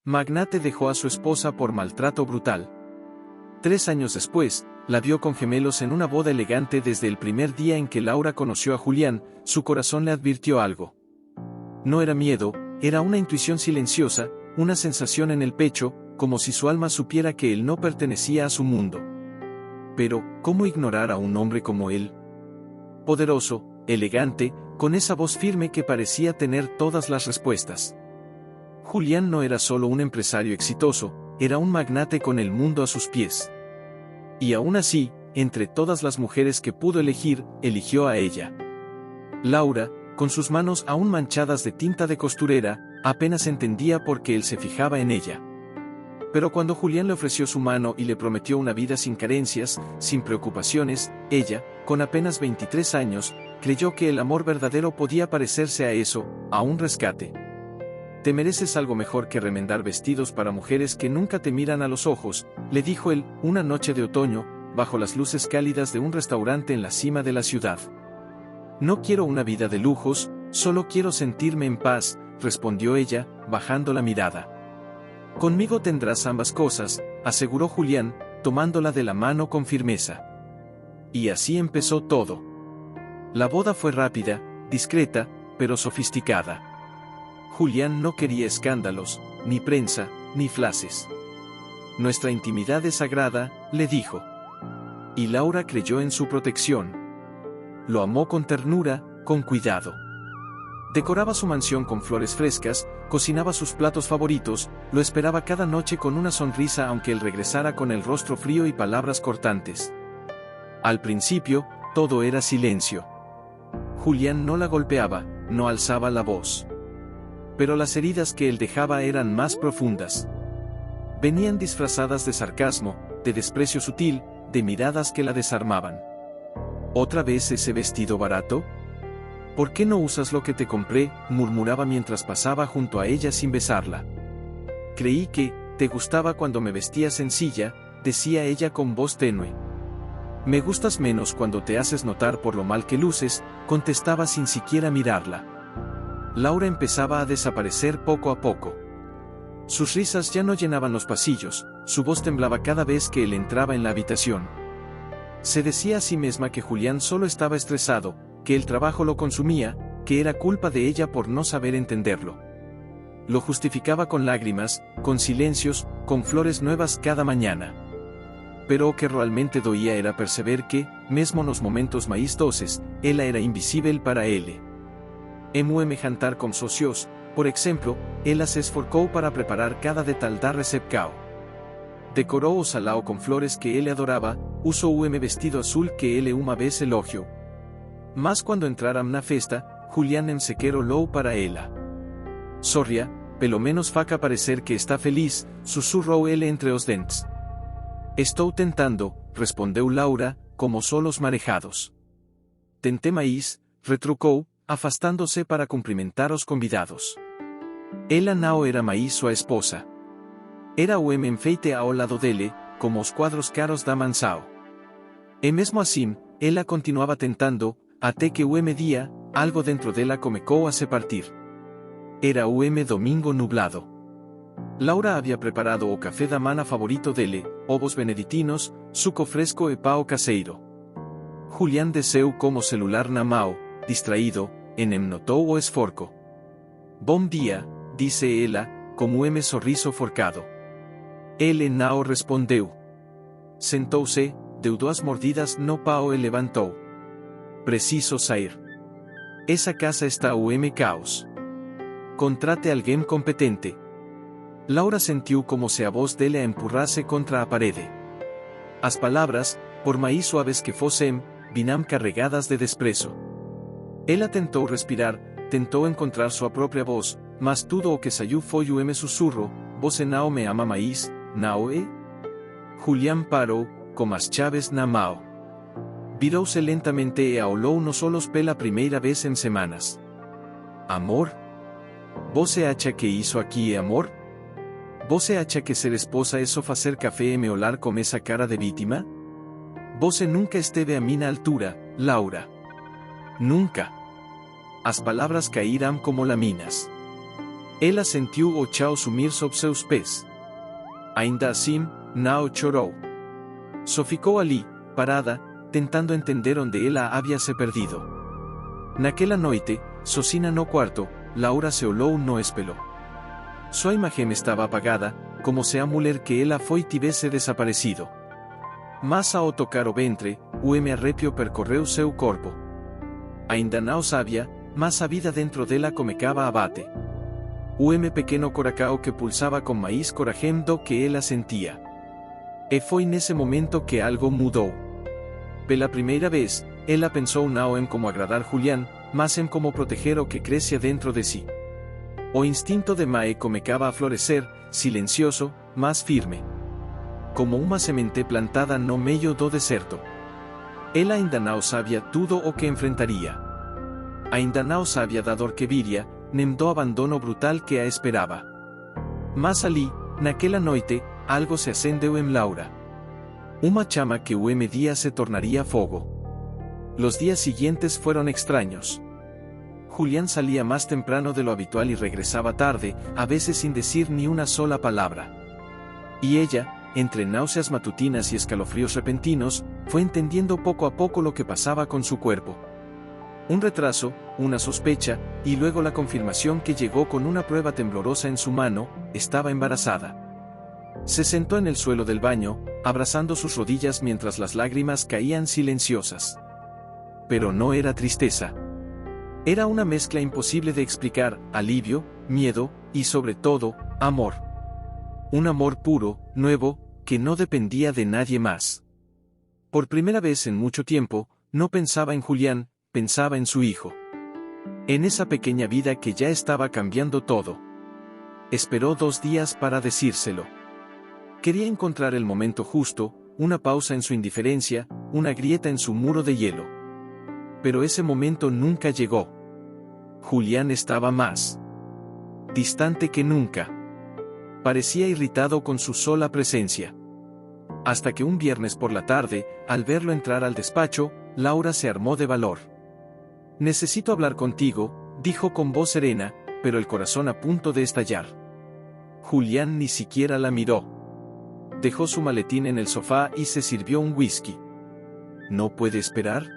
Magnate dejó a su esposa por maltrato brutal. 3 años después, la vio con gemelos en una boda elegante. Desde el primer día en que Laura conoció a Julián, su corazón le advirtió algo. No era miedo, era una intuición silenciosa, una sensación en el pecho, como si su alma supiera que él no pertenecía a su mundo. Pero, ¿cómo ignorar a un hombre como él? Poderoso, elegante, con esa voz firme que parecía tener todas las respuestas. Julián no era solo un empresario exitoso, era un magnate con el mundo a sus pies. Y aún así, entre todas las mujeres que pudo elegir, eligió a ella. Laura, con sus manos aún manchadas de tinta de costurera, apenas entendía por qué él se fijaba en ella. Pero cuando Julián le ofreció su mano y le prometió una vida sin carencias, sin preocupaciones, ella, con apenas 23 años, creyó que el amor verdadero podía parecerse a eso, a un rescate. Te mereces algo mejor que remendar vestidos para mujeres que nunca te miran a los ojos, le dijo él, una noche de otoño, bajo las luces cálidas de un restaurante en la cima de la ciudad. No quiero una vida de lujos, solo quiero sentirme en paz, respondió ella, bajando la mirada. Conmigo tendrás ambas cosas, aseguró Julián, tomándola de la mano con firmeza. Y así empezó todo. La boda fue rápida, discreta, pero sofisticada. Julián no quería escándalos, ni prensa, ni flashes. Nuestra intimidad es sagrada, le dijo. Y Laura creyó en su protección. Lo amó con ternura, con cuidado. Decoraba su mansión con flores frescas, cocinaba sus platos favoritos, lo esperaba cada noche con una sonrisa aunque él regresara con el rostro frío y palabras cortantes. Al principio, todo era silencio. Julián no la golpeaba, no alzaba la voz. Pero las heridas que él dejaba eran más profundas. Venían disfrazadas de sarcasmo, de desprecio sutil, de miradas que la desarmaban. ¿Otra vez ese vestido barato? ¿Por qué no usas lo que te compré?, murmuraba mientras pasaba junto a ella sin besarla. Creí que te gustaba cuando me vestía sencilla, decía ella con voz tenue. Me gustas menos cuando te haces notar por lo mal que luces, contestaba sin siquiera mirarla. Laura empezaba a desaparecer poco a poco. Sus risas ya no llenaban los pasillos, su voz temblaba cada vez que él entraba en la habitación. Se decía a sí misma que Julián solo estaba estresado, que el trabajo lo consumía, que era culpa de ella por no saber entenderlo. Lo justificaba con lágrimas, con silencios, con flores nuevas cada mañana. Pero o que realmente doía era perceber que, mesmo nos momentos máis doces, ela era invisível para ele. M jantar com socios, por exemplo, ela se esforcou para preparar cada detal da recepção. Decorou o salão com flores que ele adorava, usou vestido azul que ele uma vez elogiou. Mas quando entraram na festa, Julián ensequer olhou para ela. Sorria, pelo menos faca parecer que está feliz, sussurrou ele entre os dentes. Estou tentando, respondeu Laura, como solos marejados. Tenté máis, retrucou, afastándose para cumprimentar os convidados. Ela não era máis sua esposa. Era o enfeite ao lado dele, como os quadros caros da mansão. E mesmo assim, ela continuava tentando, até que o día, algo dentro dela comecou a se partir. Era o domingo nublado. Laura había preparado o café da manhã favorito dele, ovos beneditinos, suco fresco e pão caseiro. Julián desceu como celular na mão, distraído, notou o esforco. Bom dia, disse ela, como sorriso forcado. Ele não respondeu. Sentou-se, deu 2 mordidas no pão e levantou. Preciso sair. Essa casa está o caos. Contrate alguém competente. Laura sentiu como se a voz dele a empurrasse contra a parede. As palavras, por mais suaves que fossem, vinham carregadas de desprezo. Ela tentou respirar, tentou encontrar sua própria voz, mas tudo o que saiu foi o sussurro: você não me ama mais, não é? Julián parou, com as chaves na mão. Virou-se lentamente e a olhou nos olhos pela primeira vez em semanas. Amor? Você acha que isso aqui é amor? Você acha que ser esposa é só fazer café e me olhar com essa cara de vítima? Você nunca esteve a minha altura, Laura. Nunca. As palavras caíram como laminas. Ela sentiu o chão sumir sob seus pés. Ainda assim, não chorou. Só ficou ali, parada, tentando entender onde ela havia se perdido. Naquela noite, sozinha no quarto, Laura se olhou no espelho. Sua imagem estava apagada, como se a mulher que ela foi tivesse desaparecido. Mas ao tocar o ventre, o arrepio percorreu seu corpo. Ainda não sabia, mas a vida dentro dela começava a bater. O pequeno coração que pulsava com mais coragem do que ela sentia. E foi nesse momento que algo mudou. Pela primeira vez, ela pensou não em como agradar Julián, mas em como proteger o que crescia dentro de si. O instinto de Mae começava a florescer, silencioso, mas firme. Como uma semente plantada no meio do deserto. Ela ainda não sabia tudo o que enfrentaria. Ainda não sabia da dor que viria, nem do abandono brutal que a esperava. Mas ali, naquela noite, algo se acendeu em Laura. Uma chama que o dia se tornaría fogo. Los días siguientes fueron extraños. Julián salía más temprano de lo habitual y regresaba tarde, a veces sin decir ni una sola palabra. Y ella, entre náuseas matutinas y escalofríos repentinos, fue entendiendo poco a poco lo que pasaba con su cuerpo. Un retraso, una sospecha, y luego la confirmación que llegó con una prueba temblorosa en su mano: estaba embarazada. Se sentó en el suelo del baño, abrazando sus rodillas mientras las lágrimas caían silenciosas. Pero no era tristeza. Era una mezcla imposible de explicar: alivio, miedo, y sobre todo, amor. Un amor puro, nuevo, que no dependía de nadie más. Por primera vez en mucho tiempo, no pensaba en Julián, pensaba en su hijo. En esa pequeña vida que ya estaba cambiando todo. Esperó 2 días para decírselo. Quería encontrar el momento justo, una pausa en su indiferencia, una grieta en su muro de hielo. Pero ese momento nunca llegó. Julián estaba más distante que nunca. Parecía irritado con su sola presencia. Hasta que un viernes por la tarde, al verlo entrar al despacho, Laura se armó de valor. «Necesito hablar contigo», dijo con voz serena, pero el corazón a punto de estallar. Julián ni siquiera la miró. Dejó su maletín en el sofá y se sirvió un whisky. «¿No puede esperar?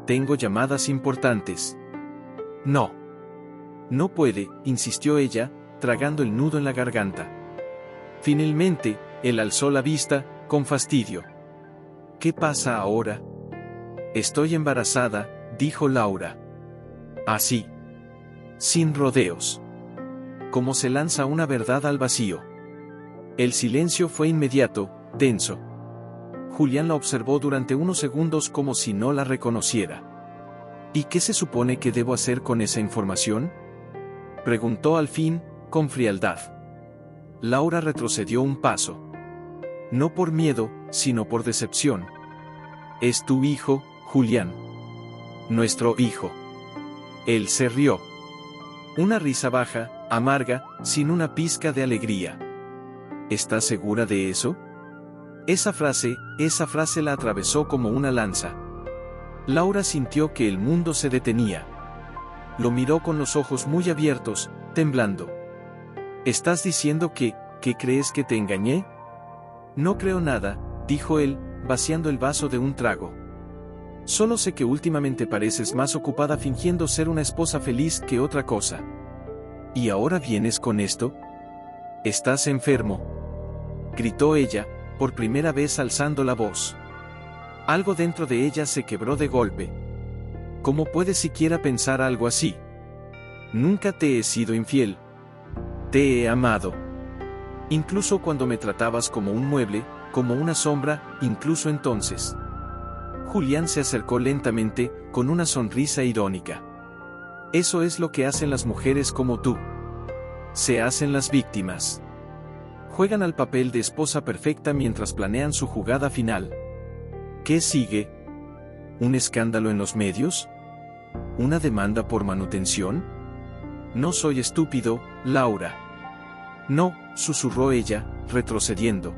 Tengo llamadas importantes». «No. No puede», insistió ella, tragando el nudo en la garganta. Finalmente, él alzó la vista, con fastidio. «¿Qué pasa ahora?» «Estoy embarazada», dijo Laura. Así. Sin rodeos. Como se lanza una verdad al vacío. El silencio fue inmediato, tenso. Julián la observó durante unos segundos como si no la reconociera. «¿Y qué se supone que debo hacer con esa información?», preguntó al fin, con frialdad. Laura retrocedió un paso. No por miedo, sino por decepción. «Es tu hijo, Julián. Nuestro hijo». Él se rió. Una risa baja, amarga, sin una pizca de alegría. «¿Estás segura de eso?». Esa frase la atravesó como una lanza. Laura sintió que el mundo se detenía. Lo miró con los ojos muy abiertos, temblando. «¿Estás diciendo que crees que te engañé?». «No creo nada», dijo él, vaciando el vaso de un trago. «Solo sé que últimamente pareces más ocupada fingiendo ser una esposa feliz que otra cosa». «¿Y ahora vienes con esto?». «Estás enfermo», gritó ella, por primera vez alzando la voz. Algo dentro de ella se quebró de golpe. «¿Cómo puedes siquiera pensar algo así? Nunca te he sido infiel. Te he amado. Incluso cuando me tratabas como un mueble, como una sombra, incluso entonces». Julián se acercó lentamente, con una sonrisa irónica. «Eso es lo que hacen las mujeres como tú. Se hacen las víctimas. Juegan al papel de esposa perfecta mientras planean su jugada final». ¿Qué sigue? ¿Un escándalo en los medios? ¿Una demanda por manutención? «No soy estúpido, Laura». «No», susurró ella, retrocediendo.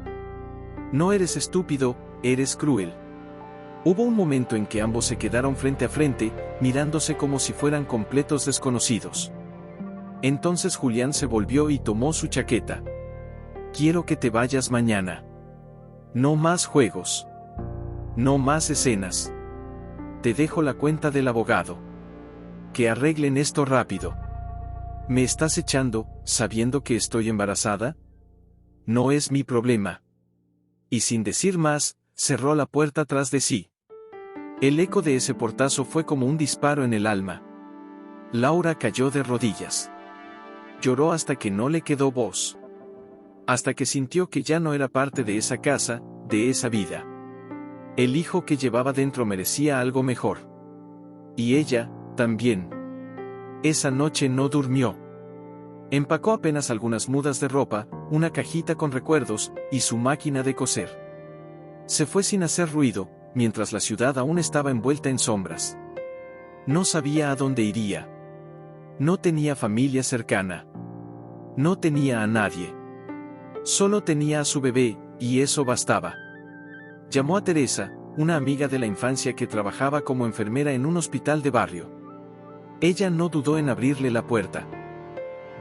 «No eres estúpido, eres cruel». Hubo un momento en que ambos se quedaron frente a frente, mirándose como si fueran completos desconocidos. Entonces Julián se volvió y tomó su chaqueta. Quiero que te vayas mañana. No más juegos. No más escenas. Te dejo la cuenta del abogado. Que arreglen esto rápido. ¿Me estás echando, sabiendo que estoy embarazada? No es mi problema. Y sin decir más, cerró la puerta tras de sí. El eco de ese portazo fue como un disparo en el alma. Laura cayó de rodillas. Lloró hasta que no le quedó voz. Hasta que sintió que ya no era parte de esa casa, de esa vida. El hijo que llevaba dentro merecía algo mejor. Y ella, también. Esa noche no durmió. Empacó apenas algunas mudas de ropa, una cajita con recuerdos, y su máquina de coser. Se fue sin hacer ruido, mientras la ciudad aún estaba envuelta en sombras. No sabía a dónde iría. No tenía familia cercana. No tenía a nadie. Solo tenía a su bebé, y eso bastaba. Llamó a Teresa, una amiga de la infancia que trabajaba como enfermera en un hospital de barrio. Ella no dudó en abrirle la puerta.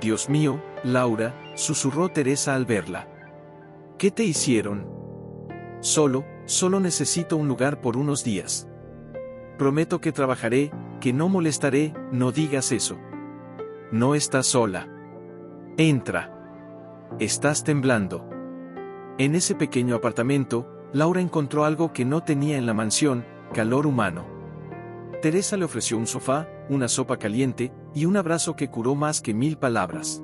«Dios mío, Laura», susurró Teresa al verla. «¿Qué te hicieron?» Solo necesito un lugar por unos días. Prometo que trabajaré, que no molestaré, no digas eso. No estás sola. Entra. Estás temblando». En ese pequeño apartamento, Laura encontró algo que no tenía en la mansión: calor humano. Teresa le ofreció un sofá, una sopa caliente, y un abrazo que curó más que 1000 palabras.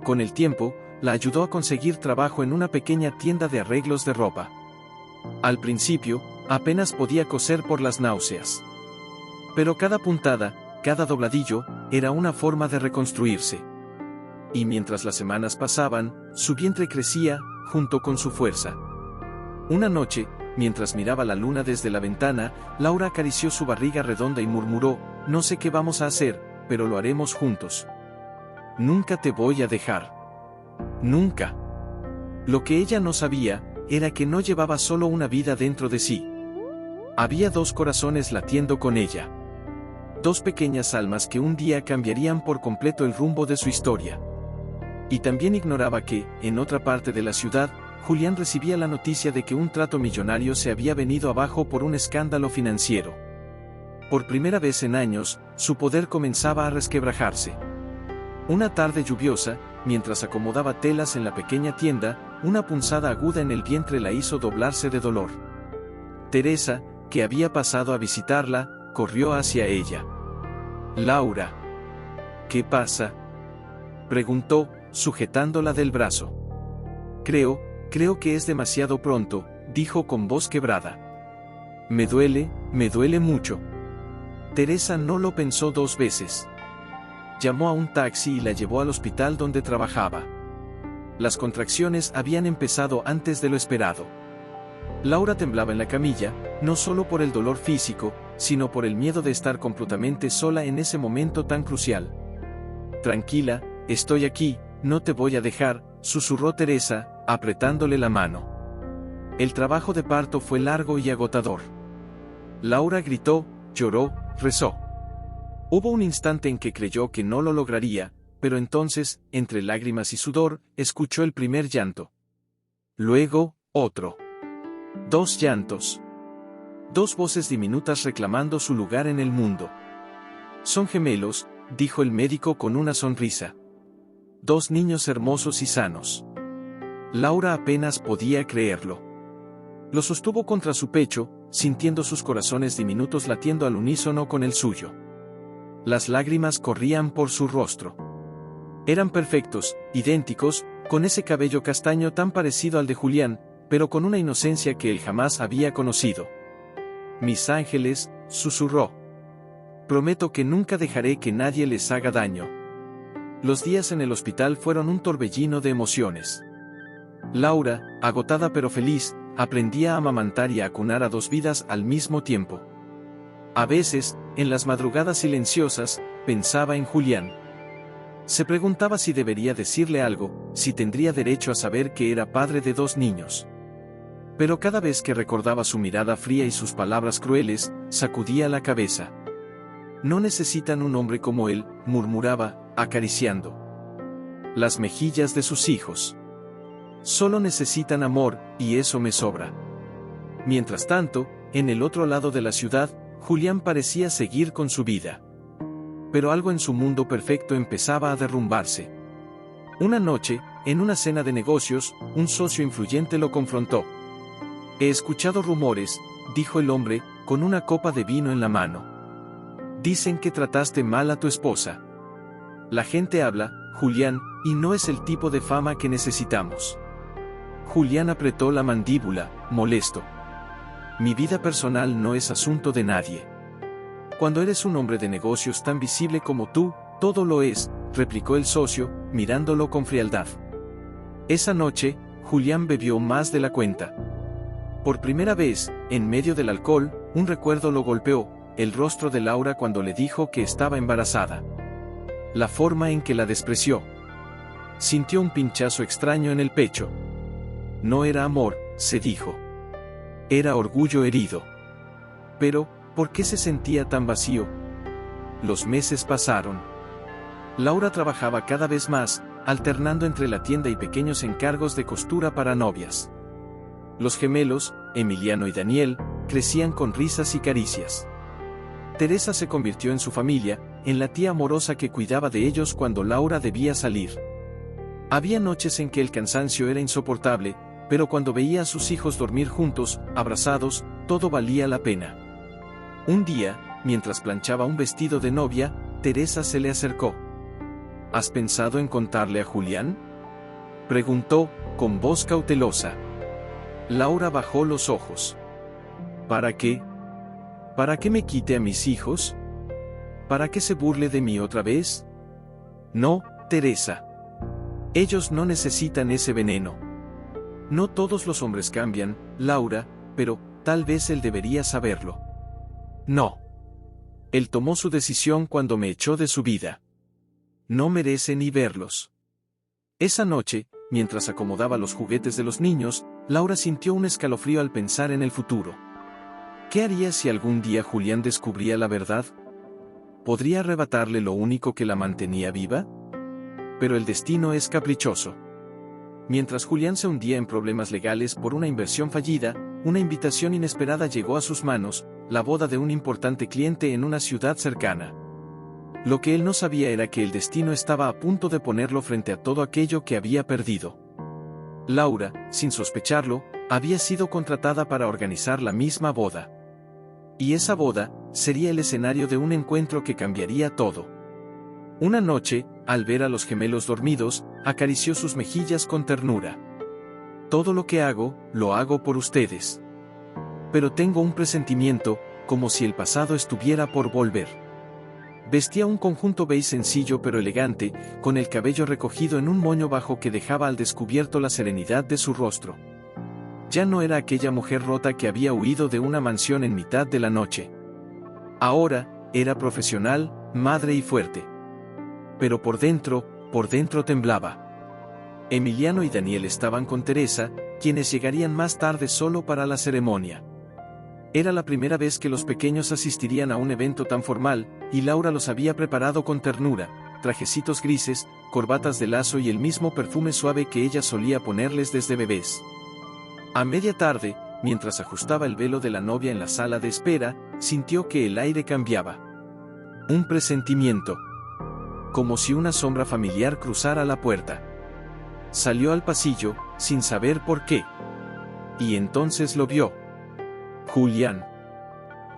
Con el tiempo, la ayudó a conseguir trabajo en una pequeña tienda de arreglos de ropa. Al principio, apenas podía coser por las náuseas. Pero cada puntada, cada dobladillo, era una forma de reconstruirse. Y mientras las semanas pasaban, su vientre crecía, junto con su fuerza. Una noche, mientras miraba la luna desde la ventana, Laura acarició su barriga redonda y murmuró: «No sé qué vamos a hacer, pero lo haremos juntos. Nunca te voy a dejar. Nunca». Lo que ella no sabía, era que no llevaba solo una vida dentro de sí. Había 2 corazones latiendo con ella. 2 pequeñas almas que un día cambiarían por completo el rumbo de su historia. Y también ignoraba que, en otra parte de la ciudad, Julián recibía la noticia de que un trato millonario se había venido abajo por un escándalo financiero. Por primera vez en años, su poder comenzaba a resquebrajarse. Una tarde lluviosa, mientras acomodaba telas en la pequeña tienda, una punzada aguda en el vientre la hizo doblarse de dolor. Teresa, que había pasado a visitarla, corrió hacia ella. «Laura. ¿Qué pasa?», preguntó, sujetándola del brazo. Creo que es demasiado pronto», dijo con voz quebrada. Me duele mucho». Teresa no lo pensó 2 veces. Llamó a un taxi y la llevó al hospital donde trabajaba. Las contracciones habían empezado antes de lo esperado. Laura temblaba en la camilla, no solo por el dolor físico, sino por el miedo de estar completamente sola en ese momento tan crucial. «Tranquila, estoy aquí, no te voy a dejar», susurró Teresa, apretándole la mano. El trabajo de parto fue largo y agotador. Laura gritó, lloró, rezó. Hubo un instante en que creyó que no lo lograría, pero entonces, entre lágrimas y sudor, escuchó el primer llanto. Luego, otro. 2 llantos. 2 voces diminutas reclamando su lugar en el mundo. «Son gemelos», dijo el médico con una sonrisa. 2 niños hermosos y sanos. Laura apenas podía creerlo. Lo sostuvo contra su pecho, sintiendo sus corazones diminutos latiendo al unísono con el suyo. Las lágrimas corrían por su rostro. Eran perfectos, idénticos, con ese cabello castaño tan parecido al de Julián, pero con una inocencia que él jamás había conocido. «Mis ángeles», susurró. «Prometo que nunca dejaré que nadie les haga daño». Los días en el hospital fueron un torbellino de emociones. Laura, agotada pero feliz, aprendía a amamantar y a acunar a 2 vidas al mismo tiempo. A veces, en las madrugadas silenciosas, pensaba en Julián. Se preguntaba si debería decirle algo, si tendría derecho a saber que era padre de 2 niños. Pero cada vez que recordaba su mirada fría y sus palabras crueles, sacudía la cabeza. «No necesitan un hombre como él», murmuraba, acariciando las mejillas de sus hijos. Solo necesitan amor, y eso me sobra. Mientras tanto, en el otro lado de la ciudad, Julián parecía seguir con su vida. Pero algo en su mundo perfecto empezaba a derrumbarse. Una noche, en una cena de negocios, un socio influyente lo confrontó. «He escuchado rumores», dijo el hombre, con una copa de vino en la mano. «Dicen que trataste mal a tu esposa. La gente habla, Julián, y no es el tipo de fama que necesitamos». Julián apretó la mandíbula, molesto. «Mi vida personal no es asunto de nadie». «Cuando eres un hombre de negocios tan visible como tú, todo lo es», replicó el socio, mirándolo con frialdad. Esa noche, Julián bebió más de la cuenta. Por primera vez, en medio del alcohol, un recuerdo lo golpeó, el rostro de Laura cuando le dijo que estaba embarazada. La forma en que la despreció. Sintió un pinchazo extraño en el pecho. No era amor, se dijo. Era orgullo herido. Pero, ¿por qué se sentía tan vacío? Los meses pasaron. Laura trabajaba cada vez más, alternando entre la tienda y pequeños encargos de costura para novias. Los gemelos, Emiliano y Daniel, crecían con risas y caricias. Teresa se convirtió en su familia, en la tía amorosa que cuidaba de ellos cuando Laura debía salir. Había noches en que el cansancio era insoportable, pero cuando veía a sus hijos dormir juntos, abrazados, todo valía la pena. Un día, mientras planchaba un vestido de novia, Teresa se le acercó. ¿Has pensado en contarle a Julián?, preguntó, con voz cautelosa. Laura bajó los ojos. ¿Para qué? ¿Para qué me quite a mis hijos? ¿Para qué se burle de mí otra vez? No, Teresa. Ellos no necesitan ese veneno. No todos los hombres cambian, Laura, pero tal vez él debería saberlo. No. Él tomó su decisión cuando me echó de su vida. No merece ni verlos. Esa noche, mientras acomodaba los juguetes de los niños, Laura sintió un escalofrío al pensar en el futuro. ¿Qué haría si algún día Julián descubría la verdad? ¿Podría arrebatarle lo único que la mantenía viva? Pero el destino es caprichoso. Mientras Julián se hundía en problemas legales por una inversión fallida, una invitación inesperada llegó a sus manos, la boda de un importante cliente en una ciudad cercana. Lo que él no sabía era que el destino estaba a punto de ponerlo frente a todo aquello que había perdido. Laura, sin sospecharlo, había sido contratada para organizar la misma boda. Y esa boda sería el escenario de un encuentro que cambiaría todo. Una noche, al ver a los gemelos dormidos, acarició sus mejillas con ternura. Todo lo que hago, lo hago por ustedes. Pero tengo un presentimiento, como si el pasado estuviera por volver. Vestía un conjunto beige sencillo pero elegante, con el cabello recogido en un moño bajo que dejaba al descubierto la serenidad de su rostro. Ya no era aquella mujer rota que había huido de una mansión en mitad de la noche. Ahora, era profesional, madre y fuerte. Pero por dentro temblaba. Emiliano y Daniel estaban con Teresa, quienes llegarían más tarde solo para la ceremonia. Era la primera vez que los pequeños asistirían a un evento tan formal, y Laura los había preparado con ternura, trajecitos grises, corbatas de lazo y el mismo perfume suave que ella solía ponerles desde bebés. A media tarde, mientras ajustaba el velo de la novia en la sala de espera, sintió que el aire cambiaba. Un presentimiento. Como si una sombra familiar cruzara la puerta. Salió al pasillo, sin saber por qué. Y entonces lo vio. Julián.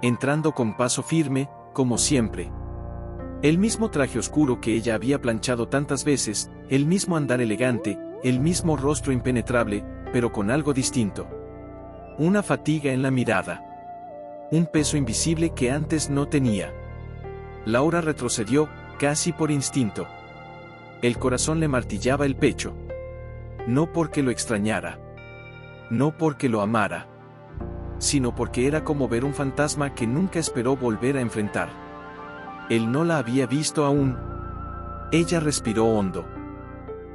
Entrando con paso firme, como siempre. El mismo traje oscuro que ella había planchado tantas veces, el mismo andar elegante, el mismo rostro impenetrable, pero con algo distinto. Una fatiga en la mirada. Un peso invisible que antes no tenía. Laura retrocedió, casi por instinto. El corazón le martillaba el pecho. No porque lo extrañara. No porque lo amara. Sino porque era como ver un fantasma que nunca esperó volver a enfrentar. Él no la había visto aún. Ella respiró hondo.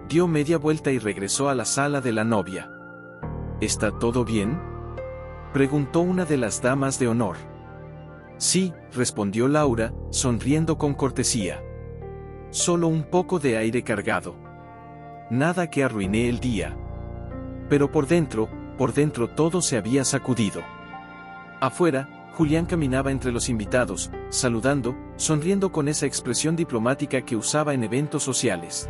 Dio media vuelta y regresó a la sala de la novia. ¿Está todo bien?, preguntó una de las damas de honor. Sí, respondió Laura, sonriendo con cortesía. Solo un poco de aire cargado. Nada que arruiné el día. Pero por dentro todo se había sacudido. Afuera, Julián caminaba entre los invitados, saludando, sonriendo con esa expresión diplomática que usaba en eventos sociales.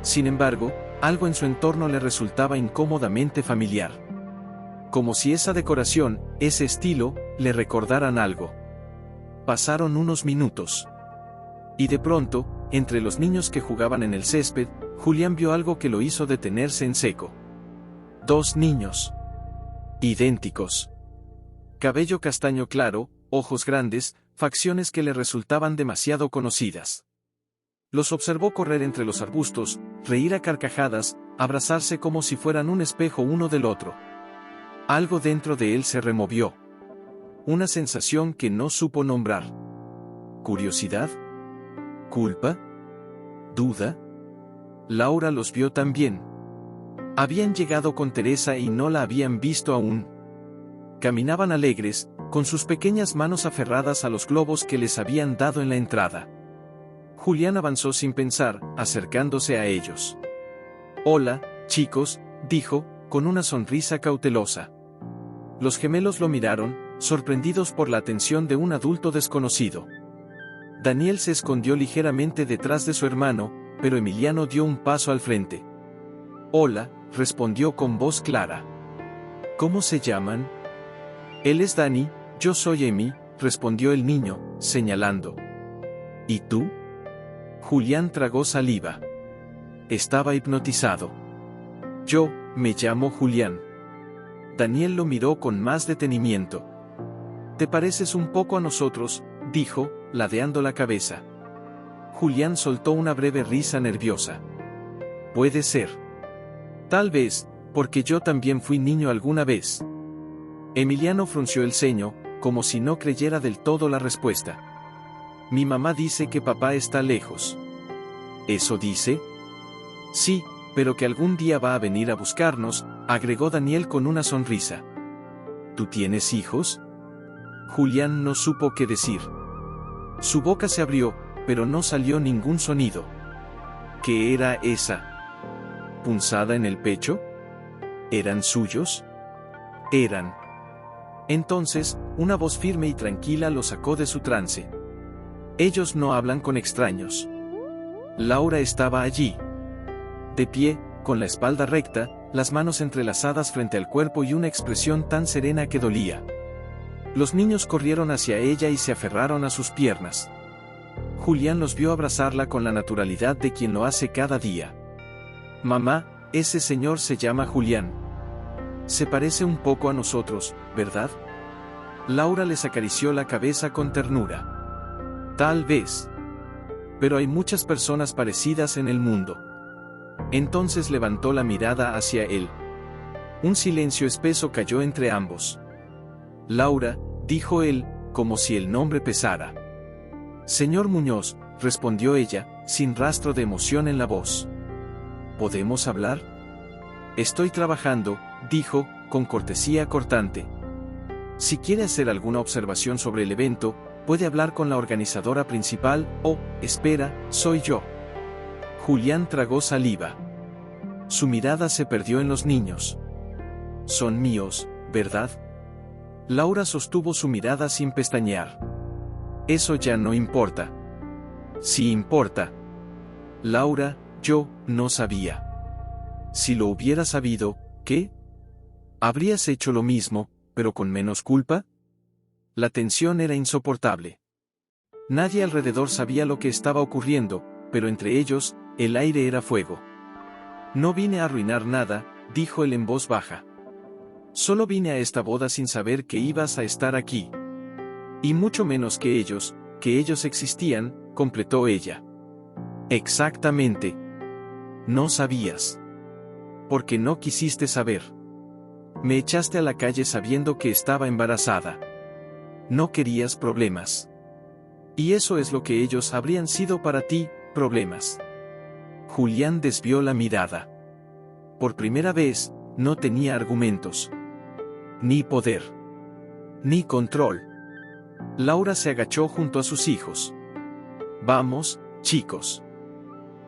Sin embargo, algo en su entorno le resultaba incómodamente familiar. Como si esa decoración, ese estilo, le recordaran algo. Pasaron unos minutos. Y de pronto, entre los niños que jugaban en el césped, Julián vio algo que lo hizo detenerse en seco. 2 niños. Idénticos. Cabello castaño claro, ojos grandes, facciones que le resultaban demasiado conocidas. Los observó correr entre los arbustos, reír a carcajadas, abrazarse como si fueran un espejo uno del otro. Algo dentro de él se removió. Una sensación que no supo nombrar. ¿Curiosidad? ¿Culpa? ¿Duda? Laura los vio también. Habían llegado con Teresa y no la habían visto aún. Caminaban alegres, con sus pequeñas manos aferradas a los globos que les habían dado en la entrada. Julián avanzó sin pensar, acercándose a ellos. «Hola, chicos», dijo, con una sonrisa cautelosa. Los gemelos lo miraron, sorprendidos por la atención de un adulto desconocido. Daniel se escondió ligeramente detrás de su hermano, pero Emiliano dio un paso al frente. «Hola», respondió con voz clara. «¿Cómo se llaman?» «Él es Dani, yo soy Emi», respondió el niño, señalando. «¿Y tú?» Julián tragó saliva. Estaba hipnotizado. «Yo, me llamo Julián». Daniel lo miró con más detenimiento. «Te pareces un poco a nosotros», dijo, ladeando la cabeza. Julián soltó una breve risa nerviosa. «Puede ser. Tal vez, porque yo también fui niño alguna vez». Emiliano frunció el ceño, como si no creyera del todo la respuesta. «Mi mamá dice que papá está lejos». ¿Eso dice? Sí, pero que algún día va a venir a buscarnos, agregó Daniel con una sonrisa. ¿Tú tienes hijos? Julián no supo qué decir. Su boca se abrió, pero no salió ningún sonido. ¿Qué era esa punzada en el pecho? ¿Eran suyos? Eran. Entonces, una voz firme y tranquila lo sacó de su trance. Ellos no hablan con extraños. Laura estaba allí. De pie, con la espalda recta, las manos entrelazadas frente al cuerpo y una expresión tan serena que dolía. Los niños corrieron hacia ella y se aferraron a sus piernas. Julián los vio abrazarla con la naturalidad de quien lo hace cada día. «Mamá, ese señor se llama Julián. Se parece un poco a nosotros, ¿verdad?» Laura les acarició la cabeza con ternura. «Tal vez. Pero hay muchas personas parecidas en el mundo». Entonces levantó la mirada hacia él. Un silencio espeso cayó entre ambos. «Laura», dijo él, como si el nombre pesara. «Señor Muñoz», respondió ella, sin rastro de emoción en la voz. «¿Podemos hablar?» «Estoy trabajando», dijo, con cortesía cortante. «Si quiere hacer alguna observación sobre el evento, puede hablar con la organizadora principal, o, espera, soy yo». Julián tragó saliva. Su mirada se perdió en los niños. «Son míos, ¿verdad?» Laura sostuvo su mirada sin pestañear. «Eso ya no importa». «Sí importa. Laura, yo no sabía». «Si lo hubiera sabido, ¿qué? ¿Habrías hecho lo mismo, pero con menos culpa?» La tensión era insoportable. Nadie alrededor sabía lo que estaba ocurriendo, pero entre ellos, el aire era fuego. «No vine a arruinar nada», dijo él en voz baja. «Solo vine a esta boda sin saber que ibas a estar aquí. Y mucho menos que ellos existían», completó ella. «Exactamente. No sabías. Porque no quisiste saber. Me echaste a la calle sabiendo que estaba embarazada. No querías problemas. Y eso es lo que ellos habrían sido para ti, problemas». Julián desvió la mirada. Por primera vez, no tenía argumentos. Ni poder. Ni control. Laura se agachó junto a sus hijos. «Vamos», Chicos,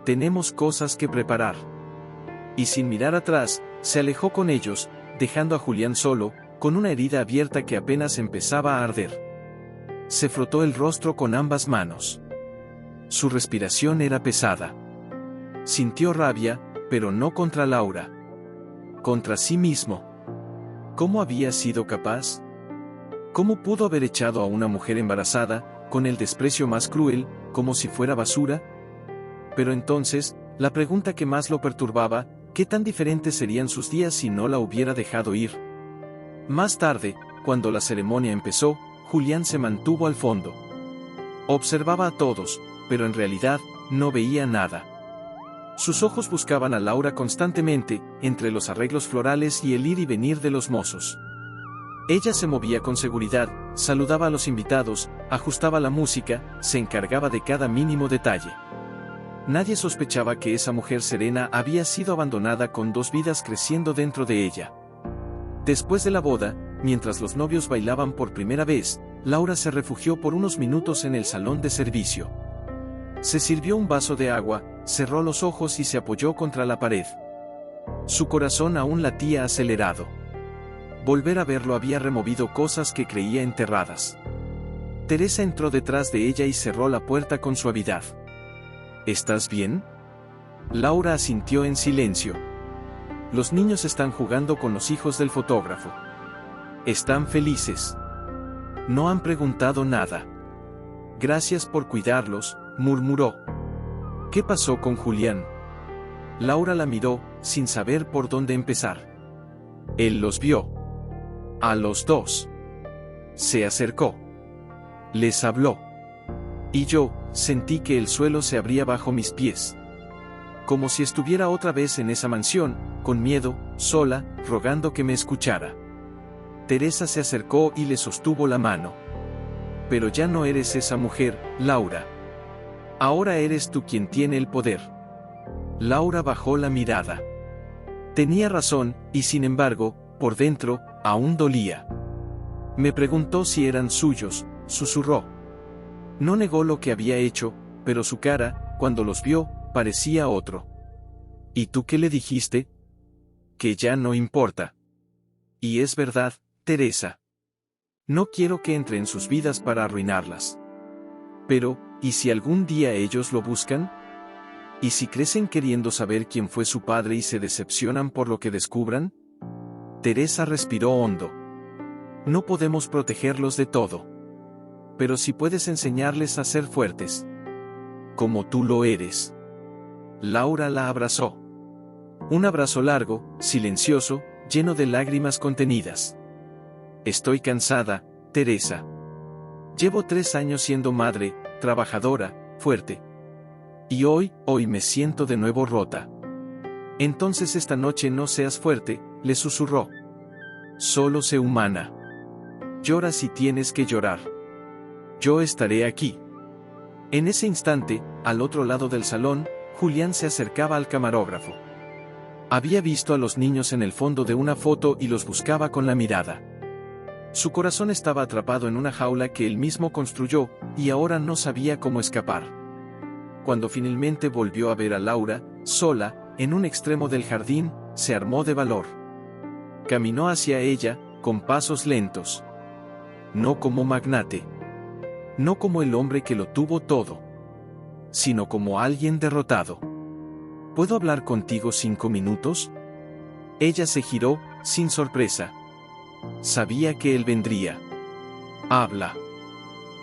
tenemos cosas que preparar. Y sin mirar atrás, se alejó con ellos, dejando a Julián solo, con una herida abierta que apenas empezaba a arder. Se frotó el rostro con ambas manos. Su respiración era pesada. Sintió rabia, pero no contra Laura. Contra sí mismo. ¿Cómo había sido capaz? ¿Cómo pudo haber echado a una mujer embarazada, con el desprecio más cruel, como si fuera basura? Pero entonces, la pregunta que más lo perturbaba, ¿qué tan diferentes serían sus días si no la hubiera dejado ir? Más tarde, cuando la ceremonia empezó, Julián se mantuvo al fondo. Observaba a todos, pero en realidad, no veía nada. Sus ojos buscaban a Laura constantemente, entre los arreglos florales y el ir y venir de los mozos. Ella se movía con seguridad, saludaba a los invitados, ajustaba la música, se encargaba de cada mínimo detalle. Nadie sospechaba que esa mujer serena había sido abandonada con dos vidas creciendo dentro de ella. Después de la boda, mientras los novios bailaban por primera vez, Laura se refugió por unos minutos en el salón de servicio. Se sirvió un vaso de agua, cerró los ojos y se apoyó contra la pared. Su corazón aún latía acelerado. Volver a verlo había removido cosas que creía enterradas. Teresa entró detrás de ella y cerró la puerta con suavidad. ¿Estás bien? Laura asintió en silencio. Los niños están jugando con los hijos del fotógrafo. Están felices. No han preguntado nada. Gracias por cuidarlos, murmuró. ¿Qué pasó con Julián? Laura la miró, sin saber por dónde empezar. Él los vio. A los dos. Se acercó. Les habló. Y yo, sentí que el suelo se abría bajo mis pies. Como si estuviera otra vez en esa mansión, con miedo, sola, rogando que me escuchara. Teresa se acercó y le sostuvo la mano. Pero ya no eres esa mujer, Laura. Ahora eres tú quien tiene el poder. Laura bajó la mirada. Tenía razón, y sin embargo, por dentro, aún dolía. Me preguntó si eran suyos, susurró. No negó lo que había hecho, pero su cara, cuando los vio, parecía otro. ¿Y tú qué le dijiste? Que ya no importa. Y es verdad, Teresa. No quiero que entre en sus vidas para arruinarlas. Pero, ¿y si algún día ellos lo buscan? ¿Y si crecen queriendo saber quién fue su padre y se decepcionan por lo que descubran? Teresa respiró hondo. No podemos protegerlos de todo. Pero sí puedes enseñarles a ser fuertes. Como tú lo eres. Laura la abrazó. Un abrazo largo, silencioso, lleno de lágrimas contenidas. Estoy cansada, Teresa. Llevo 3 años siendo madre, trabajadora, fuerte. Y hoy me siento de nuevo rota. Entonces esta noche no seas fuerte, le susurró. Solo sé humana. Llora si tienes que llorar. Yo estaré aquí. En ese instante, al otro lado del salón, Julián se acercaba al camarógrafo. Había visto a los niños en el fondo de una foto y los buscaba con la mirada. Su corazón estaba atrapado en una jaula que él mismo construyó, y ahora no sabía cómo escapar. Cuando finalmente volvió a ver a Laura, sola, en un extremo del jardín, se armó de valor. Caminó hacia ella, con pasos lentos. No como magnate. No como el hombre que lo tuvo todo. Sino como alguien derrotado. ¿Puedo hablar contigo 5 minutos? Ella se giró, sin sorpresa. Sabía que él vendría. Habla.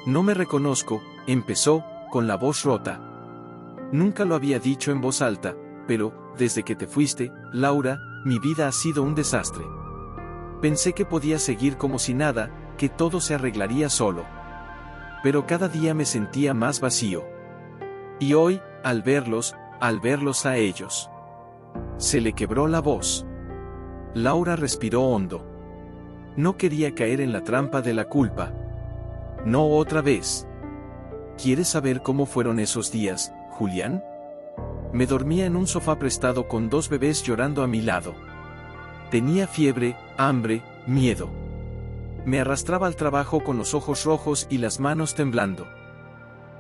No me reconozco, empezó, con la voz rota. Nunca lo había dicho en voz alta, pero, desde que te fuiste, Laura, mi vida ha sido un desastre. Pensé que podía seguir como si nada, que todo se arreglaría solo. Pero cada día me sentía más vacío. Y hoy, al verlos a ellos. Se le quebró la voz. Laura respiró hondo. No quería caer en la trampa de la culpa. No otra vez. ¿Quieres saber cómo fueron esos días, Julián? Me dormía en un sofá prestado con 2 bebés llorando a mi lado. Tenía fiebre, hambre, miedo. Me arrastraba al trabajo con los ojos rojos y las manos temblando.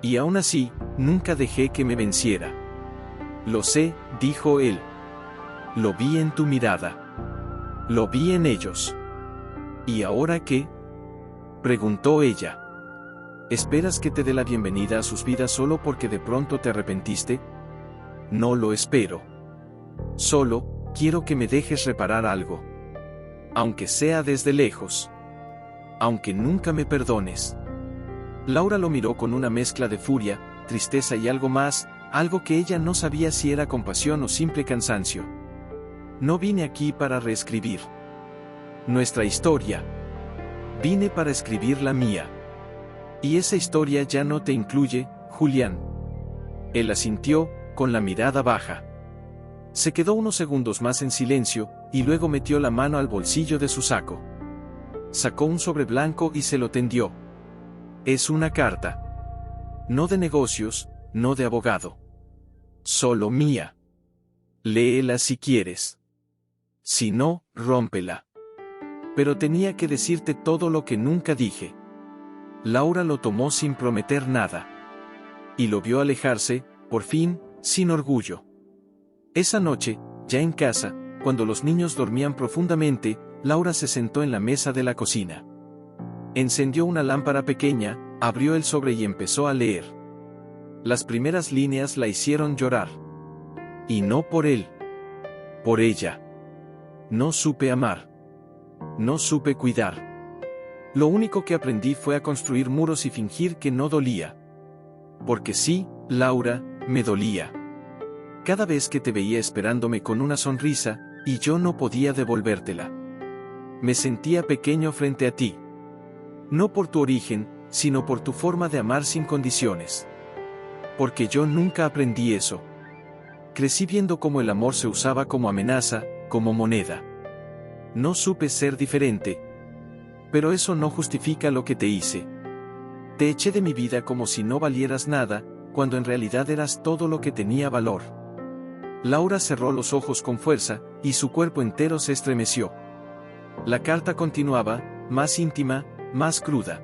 Y aún así, nunca dejé que me venciera. Lo sé, dijo él. Lo vi en tu mirada. Lo vi en ellos. ¿Y ahora qué? Preguntó ella. ¿Esperas que te dé la bienvenida a sus vidas solo porque de pronto te arrepentiste? No lo espero. Solo, quiero que me dejes reparar algo. Aunque sea desde lejos. Aunque nunca me perdones. Laura lo miró con una mezcla de furia, tristeza y algo más, algo que ella no sabía si era compasión o simple cansancio. No vine aquí para reescribir nuestra historia. Vine para escribir la mía. Y esa historia ya no te incluye, Julián. Él asintió, con la mirada baja. Se quedó unos segundos más en silencio, y luego metió la mano al bolsillo de su saco. Sacó un sobre blanco y se lo tendió. Es una carta. No de negocios, no de abogado. Solo mía. Léela si quieres. Si no, rómpela. Pero tenía que decirte todo lo que nunca dije. Laura lo tomó sin prometer nada. Y lo vio alejarse, por fin, sin orgullo. Esa noche, ya en casa, cuando los niños dormían profundamente, Laura se sentó en la mesa de la cocina. Encendió una lámpara pequeña, abrió el sobre y empezó a leer. Las primeras líneas la hicieron llorar. Y no por él. Por ella. No supe amar. No supe cuidar. Lo único que aprendí fue a construir muros y fingir que no dolía. Porque sí, Laura, me dolía. Cada vez que te veía esperándome con una sonrisa, y yo no podía devolvértela. Me sentía pequeño frente a ti. No por tu origen, sino por tu forma de amar sin condiciones. Porque yo nunca aprendí eso. Crecí viendo cómo el amor se usaba como amenaza, como moneda. No supe ser diferente. Pero eso no justifica lo que te hice. Te eché de mi vida como si no valieras nada, cuando en realidad eras todo lo que tenía valor. Laura cerró los ojos con fuerza, y su cuerpo entero se estremeció. La carta continuaba, más íntima, más cruda.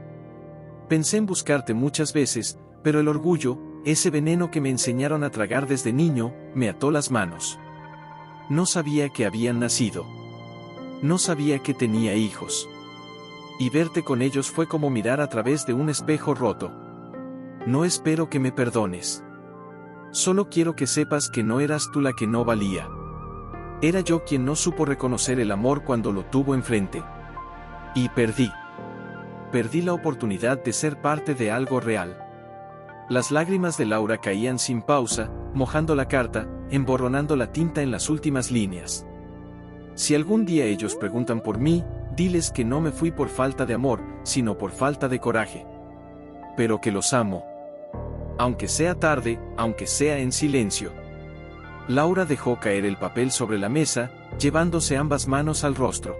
Pensé en buscarte muchas veces, pero el orgullo, ese veneno que me enseñaron a tragar desde niño, me ató las manos. No sabía que habían nacido. No sabía que tenía hijos. Y verte con ellos fue como mirar a través de un espejo roto. No espero que me perdones. Solo quiero que sepas que no eras tú la que no valía. Era yo quien no supo reconocer el amor cuando lo tuvo enfrente. Y perdí. Perdí la oportunidad de ser parte de algo real. Las lágrimas de Laura caían sin pausa, mojando la carta, emborronando la tinta en las últimas líneas. Si algún día ellos preguntan por mí, diles que no me fui por falta de amor, sino por falta de coraje. Pero que los amo. Aunque sea tarde, aunque sea en silencio. Laura dejó caer el papel sobre la mesa, llevándose ambas manos al rostro.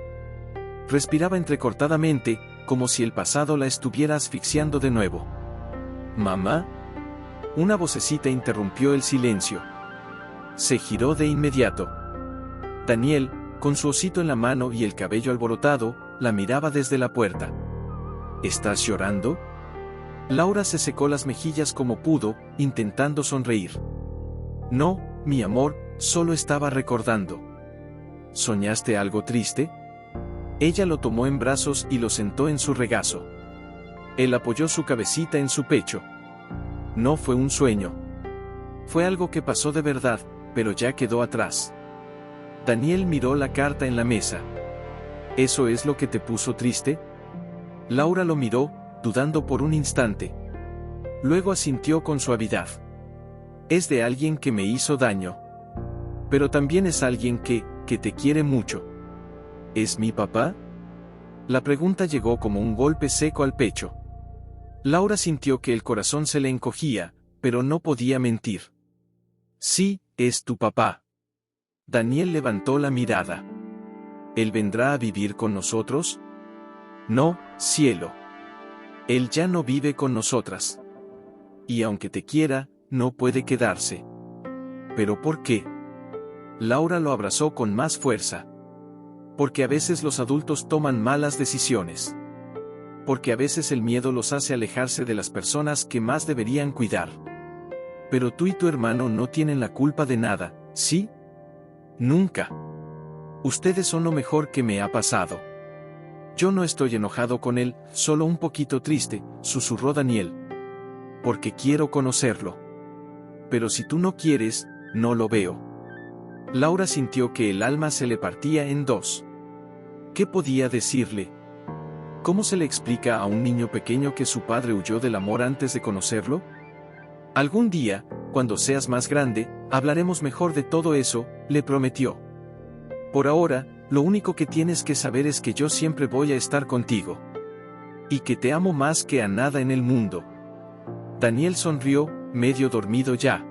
Respiraba entrecortadamente, como si el pasado la estuviera asfixiando de nuevo. ¿Mamá? Una vocecita interrumpió el silencio. Se giró de inmediato. Daniel, con su osito en la mano y el cabello alborotado, la miraba desde la puerta. ¿Estás llorando? Laura se secó las mejillas como pudo, intentando sonreír. No, mi amor, solo estaba recordando. ¿Soñaste algo triste? Ella lo tomó en brazos y lo sentó en su regazo. Él apoyó su cabecita en su pecho. No fue un sueño. Fue algo que pasó de verdad, pero ya quedó atrás. Daniel miró la carta en la mesa. ¿Eso es lo que te puso triste? Laura lo miró, dudando por un instante. Luego asintió con suavidad. Es de alguien que me hizo daño. Pero también es alguien que te quiere mucho. ¿Es mi papá? La pregunta llegó como un golpe seco al pecho. Laura sintió que el corazón se le encogía, pero no podía mentir. Sí, es tu papá. Daniel levantó la mirada. ¿Él vendrá a vivir con nosotros? No, cielo. Él ya no vive con nosotras. Y aunque te quiera, no puede quedarse. ¿Pero por qué? Laura lo abrazó con más fuerza. Porque a veces los adultos toman malas decisiones. porque a veces el miedo los hace alejarse de las personas que más deberían cuidar. Pero tú y tu hermano no tienen la culpa de nada, ¿sí? Nunca. Ustedes son lo mejor que me ha pasado. Yo no estoy enojado con él, solo un poquito triste, susurró Daniel. Porque quiero conocerlo. Pero si tú no quieres, no lo veo. Laura sintió que el alma se le partía en dos. ¿Qué podía decirle? ¿Cómo se le explica a un niño pequeño que su padre huyó del amor antes de conocerlo? Algún día, cuando seas más grande, hablaremos mejor de todo eso, le prometió. Por ahora, lo único que tienes que saber es que yo siempre voy a estar contigo. Y que te amo más que a nada en el mundo. Daniel sonrió, medio dormido ya.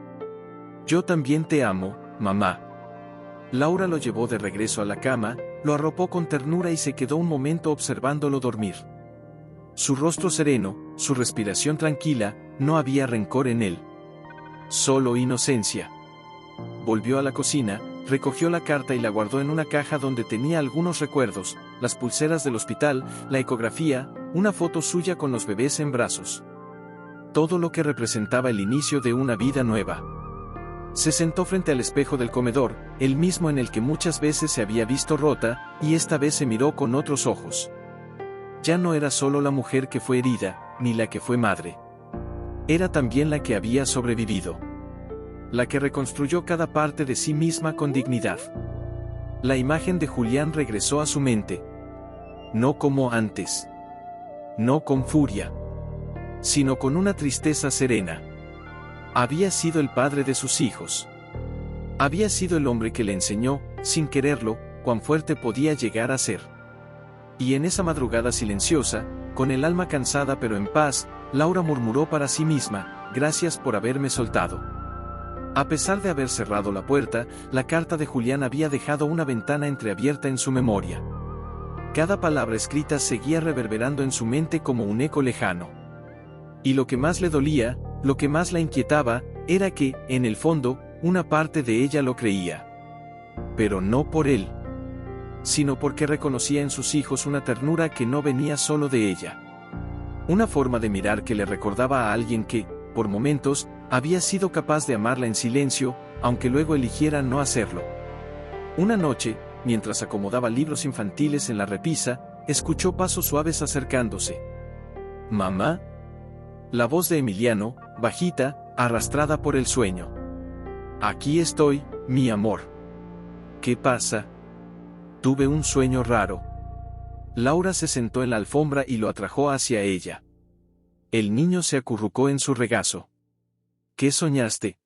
Yo también te amo, mamá. Laura lo llevó de regreso a la cama, lo arropó con ternura y se quedó un momento observándolo dormir. Su rostro sereno, su respiración tranquila, no había rencor en él. Solo inocencia. Volvió a la cocina, recogió la carta y la guardó en una caja donde tenía algunos recuerdos, las pulseras del hospital, la ecografía, una foto suya con los bebés en brazos. Todo lo que representaba el inicio de una vida nueva. Se sentó frente al espejo del comedor, el mismo en el que muchas veces se había visto rota, y esta vez se miró con otros ojos. Ya no era solo la mujer que fue herida, ni la que fue madre. Era también la que había sobrevivido. La que reconstruyó cada parte de sí misma con dignidad. La imagen de Julián regresó a su mente. No como antes. No con furia. Sino con una tristeza serena. Había sido el padre de sus hijos. Había sido el hombre que le enseñó, sin quererlo, cuán fuerte podía llegar a ser. Y en esa madrugada silenciosa, con el alma cansada pero en paz, Laura murmuró para sí misma, gracias por haberme soltado. A pesar de haber cerrado la puerta, la carta de Julián había dejado una ventana entreabierta en su memoria. Cada palabra escrita seguía reverberando en su mente como un eco lejano. Y lo que más le dolía, lo que más la inquietaba, era que, en el fondo, una parte de ella lo creía. Pero no por él, sino porque reconocía en sus hijos una ternura que no venía solo de ella. Una forma de mirar que le recordaba a alguien que, por momentos, había sido capaz de amarla en silencio, aunque luego eligiera no hacerlo. Una noche, mientras acomodaba libros infantiles en la repisa, escuchó pasos suaves acercándose. «¿Mamá?». La voz de Emiliano, bajita, arrastrada por el sueño. «Aquí estoy, mi amor». «¿Qué pasa?». «Tuve un sueño raro». Laura se sentó en la alfombra y lo atrajo hacia ella. El niño se acurrucó en su regazo. «¿Qué soñaste?».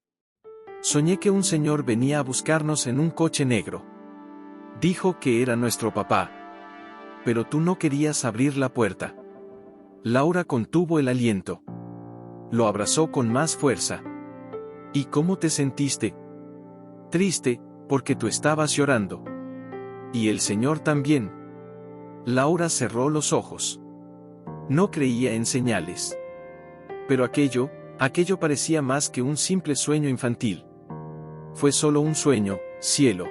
«Soñé que un señor venía a buscarnos en un coche negro. Dijo que era nuestro papá. Pero tú no querías abrir la puerta». Laura contuvo el aliento. Lo abrazó con más fuerza. «¿Y cómo te sentiste?». «Triste, porque tú estabas llorando». «¿Y el señor también?». Laura cerró los ojos. No creía en señales. Pero aquello parecía más que un simple sueño infantil. Fue solo un sueño, cielo.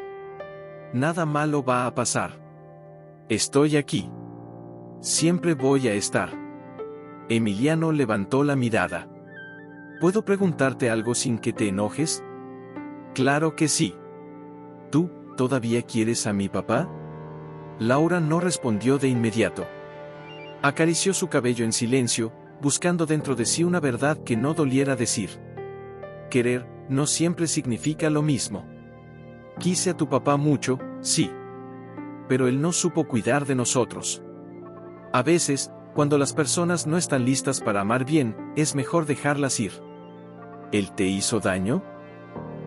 Nada malo va a pasar. Estoy aquí. Siempre voy a estar. Emiliano levantó la mirada. ¿Puedo preguntarte algo sin que te enojes? Claro que sí. ¿Tú, todavía quieres a mi papá? Laura no respondió de inmediato. Acarició su cabello en silencio, buscando dentro de sí una verdad que no doliera decir. Querer, no siempre significa lo mismo. Quise a tu papá mucho, sí. Pero él no supo cuidar de nosotros. A veces, cuando las personas no están listas para amar bien, es mejor dejarlas ir. ¿Él te hizo daño?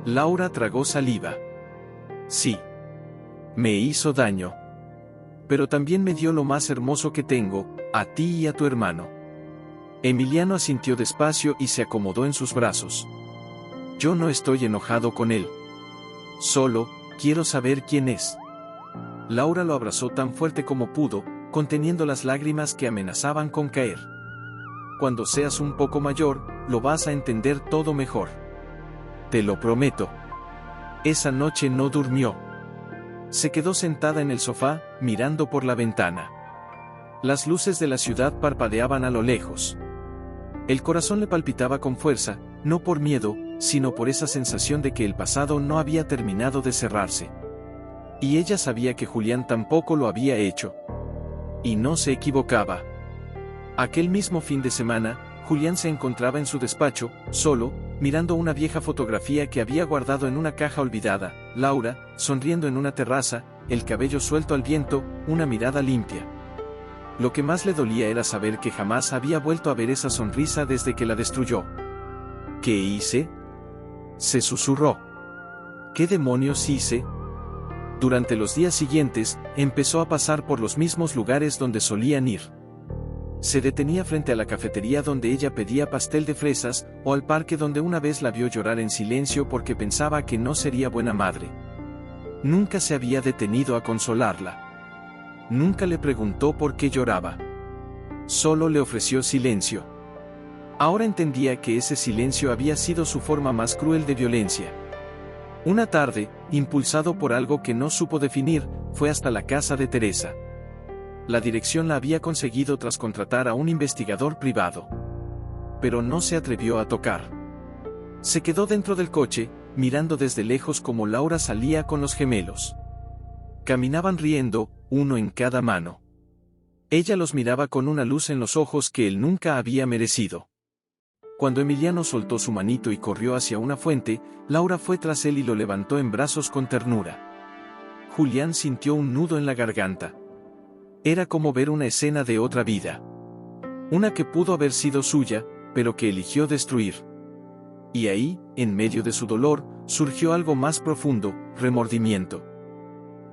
Laura tragó saliva. Sí. Me hizo daño. Pero también me dio lo más hermoso que tengo, a ti y a tu hermano. Emiliano asintió despacio y se acomodó en sus brazos. Yo no estoy enojado con él. Solo, quiero saber quién es. Laura lo abrazó tan fuerte como pudo, conteniendo las lágrimas que amenazaban con caer. Cuando seas un poco mayor, lo vas a entender todo mejor. Te lo prometo. Esa noche no durmió. Se quedó sentada en el sofá, mirando por la ventana. Las luces de la ciudad parpadeaban a lo lejos. El corazón le palpitaba con fuerza, no por miedo, sino por esa sensación de que el pasado no había terminado de cerrarse. Y ella sabía que Julián tampoco lo había hecho. Y no se equivocaba. Aquel mismo fin de semana, Julián se encontraba en su despacho, solo, mirando una vieja fotografía que había guardado en una caja olvidada, Laura, sonriendo en una terraza, el cabello suelto al viento, una mirada limpia. Lo que más le dolía era saber que jamás había vuelto a ver esa sonrisa desde que la destruyó. ¿Qué hice?, se susurró. ¿Qué demonios hice? Durante los días siguientes, empezó a pasar por los mismos lugares donde solían ir. Se detenía frente a la cafetería donde ella pedía pastel de fresas, o al parque donde una vez la vio llorar en silencio porque pensaba que no sería buena madre. Nunca se había detenido a consolarla. Nunca le preguntó por qué lloraba. Solo le ofreció silencio. Ahora entendía que ese silencio había sido su forma más cruel de violencia. Una tarde, impulsado por algo que no supo definir, fue hasta la casa de Teresa. La dirección la había conseguido tras contratar a un investigador privado. Pero no se atrevió a tocar. Se quedó dentro del coche, mirando desde lejos cómo Laura salía con los gemelos. Caminaban riendo, uno en cada mano. Ella los miraba con una luz en los ojos que él nunca había merecido. Cuando Emiliano soltó su manito y corrió hacia una fuente, Laura fue tras él y lo levantó en brazos con ternura. Julián sintió un nudo en la garganta. Era como ver una escena de otra vida. Una que pudo haber sido suya, pero que eligió destruir. Y ahí, en medio de su dolor, surgió algo más profundo, remordimiento.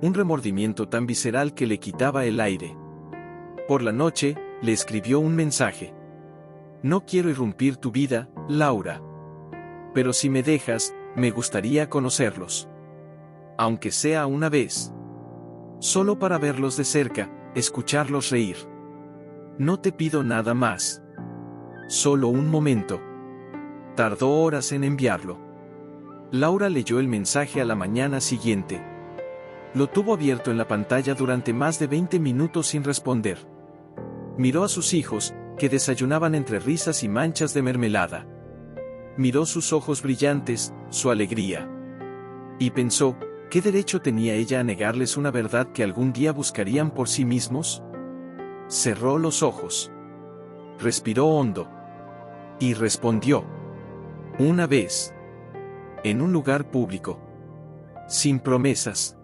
Un remordimiento tan visceral que le quitaba el aire. Por la noche, le escribió un mensaje. No quiero irrumpir tu vida, Laura. Pero si me dejas, me gustaría conocerlos. Aunque sea una vez. Solo para verlos de cerca, escucharlos reír. No te pido nada más. Solo un momento. Tardó horas en enviarlo. Laura leyó el mensaje a la mañana siguiente. Lo tuvo abierto en la pantalla durante más de 20 minutos sin responder. Miró a sus hijos, que desayunaban entre risas y manchas de mermelada. Miró sus ojos brillantes, su alegría. Y pensó, ¿qué derecho tenía ella a negarles una verdad que algún día buscarían por sí mismos? Cerró los ojos. Respiró hondo. Y respondió. Una vez. En un lugar público. Sin promesas.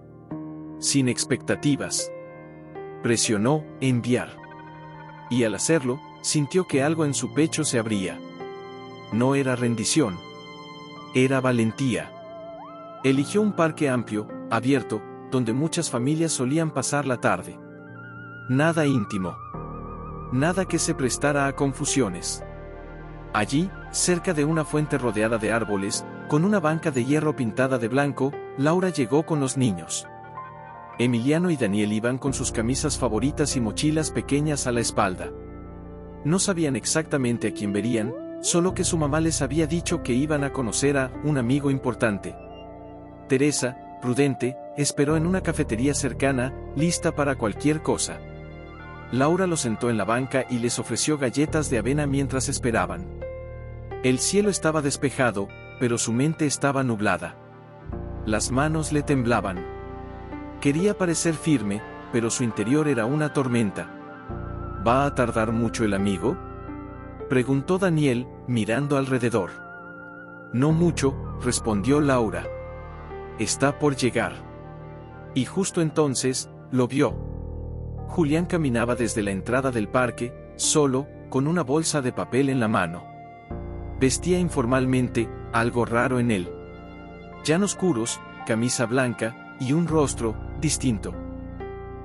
Sin expectativas. Presionó enviar. Y al hacerlo, sintió que algo en su pecho se abría. No era rendición. Era valentía. Eligió un parque amplio, abierto, donde muchas familias solían pasar la tarde. Nada íntimo. Nada que se prestara a confusiones. Allí, cerca de una fuente rodeada de árboles, con una banca de hierro pintada de blanco, Laura llegó con los niños. Emiliano y Daniel iban con sus camisas favoritas y mochilas pequeñas a la espalda. No sabían exactamente a quién verían, solo que su mamá les había dicho que iban a conocer a un amigo importante. Teresa, prudente, esperó en una cafetería cercana, lista para cualquier cosa. Laura los sentó en la banca y les ofreció galletas de avena mientras esperaban. El cielo estaba despejado, pero su mente estaba nublada. Las manos le temblaban. Quería parecer firme, pero su interior era una tormenta. ¿Va a tardar mucho el amigo?, preguntó Daniel, mirando alrededor. No mucho, respondió Laura. Está por llegar. Y justo entonces, lo vio. Julián caminaba desde la entrada del parque, solo, con una bolsa de papel en la mano. Vestía informalmente, algo raro en él. Llanos oscuros, camisa blanca, y un rostro, distinto.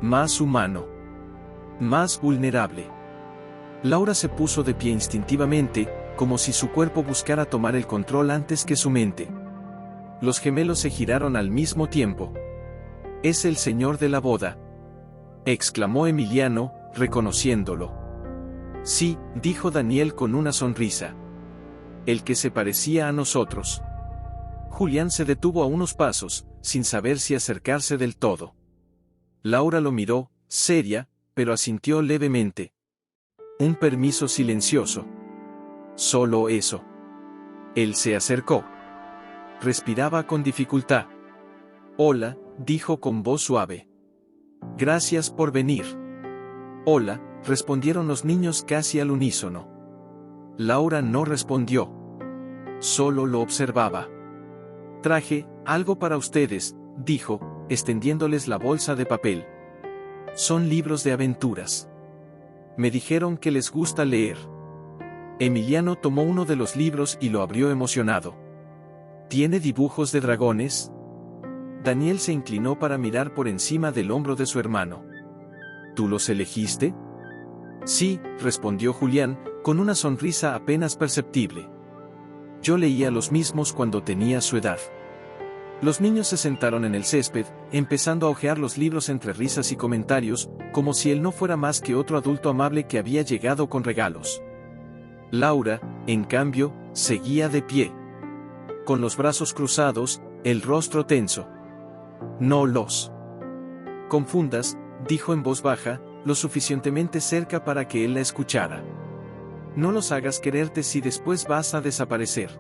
Más humano. Más vulnerable. Laura se puso de pie instintivamente, como si su cuerpo buscara tomar el control antes que su mente. Los gemelos se giraron al mismo tiempo. «Es el señor de la boda», exclamó Emiliano, reconociéndolo. «Sí», dijo Daniel con una sonrisa. «El que se parecía a nosotros». Julián se detuvo a unos pasos, sin saber si acercarse del todo. Laura lo miró, seria, pero asintió levemente. Un permiso silencioso. Solo eso. Él se acercó. Respiraba con dificultad. Hola, dijo con voz suave. Gracias por venir. Hola, respondieron los niños casi al unísono. Laura no respondió. Solo lo observaba. Traje algo para ustedes, dijo, extendiéndoles la bolsa de papel. Son libros de aventuras. Me dijeron que les gusta leer. Emiliano tomó uno de los libros y lo abrió emocionado. ¿Tiene dibujos de dragones? Daniel se inclinó para mirar por encima del hombro de su hermano. ¿Tú los elegiste? Sí, respondió Julián, con una sonrisa apenas perceptible. Yo leía los mismos cuando tenía su edad. Los niños se sentaron en el césped, empezando a hojear los libros entre risas y comentarios, como si él no fuera más que otro adulto amable que había llegado con regalos. Laura, en cambio, seguía de pie. Con los brazos cruzados, el rostro tenso. No los confundas, dijo en voz baja, lo suficientemente cerca para que él la escuchara. No los hagas quererte si después vas a desaparecer.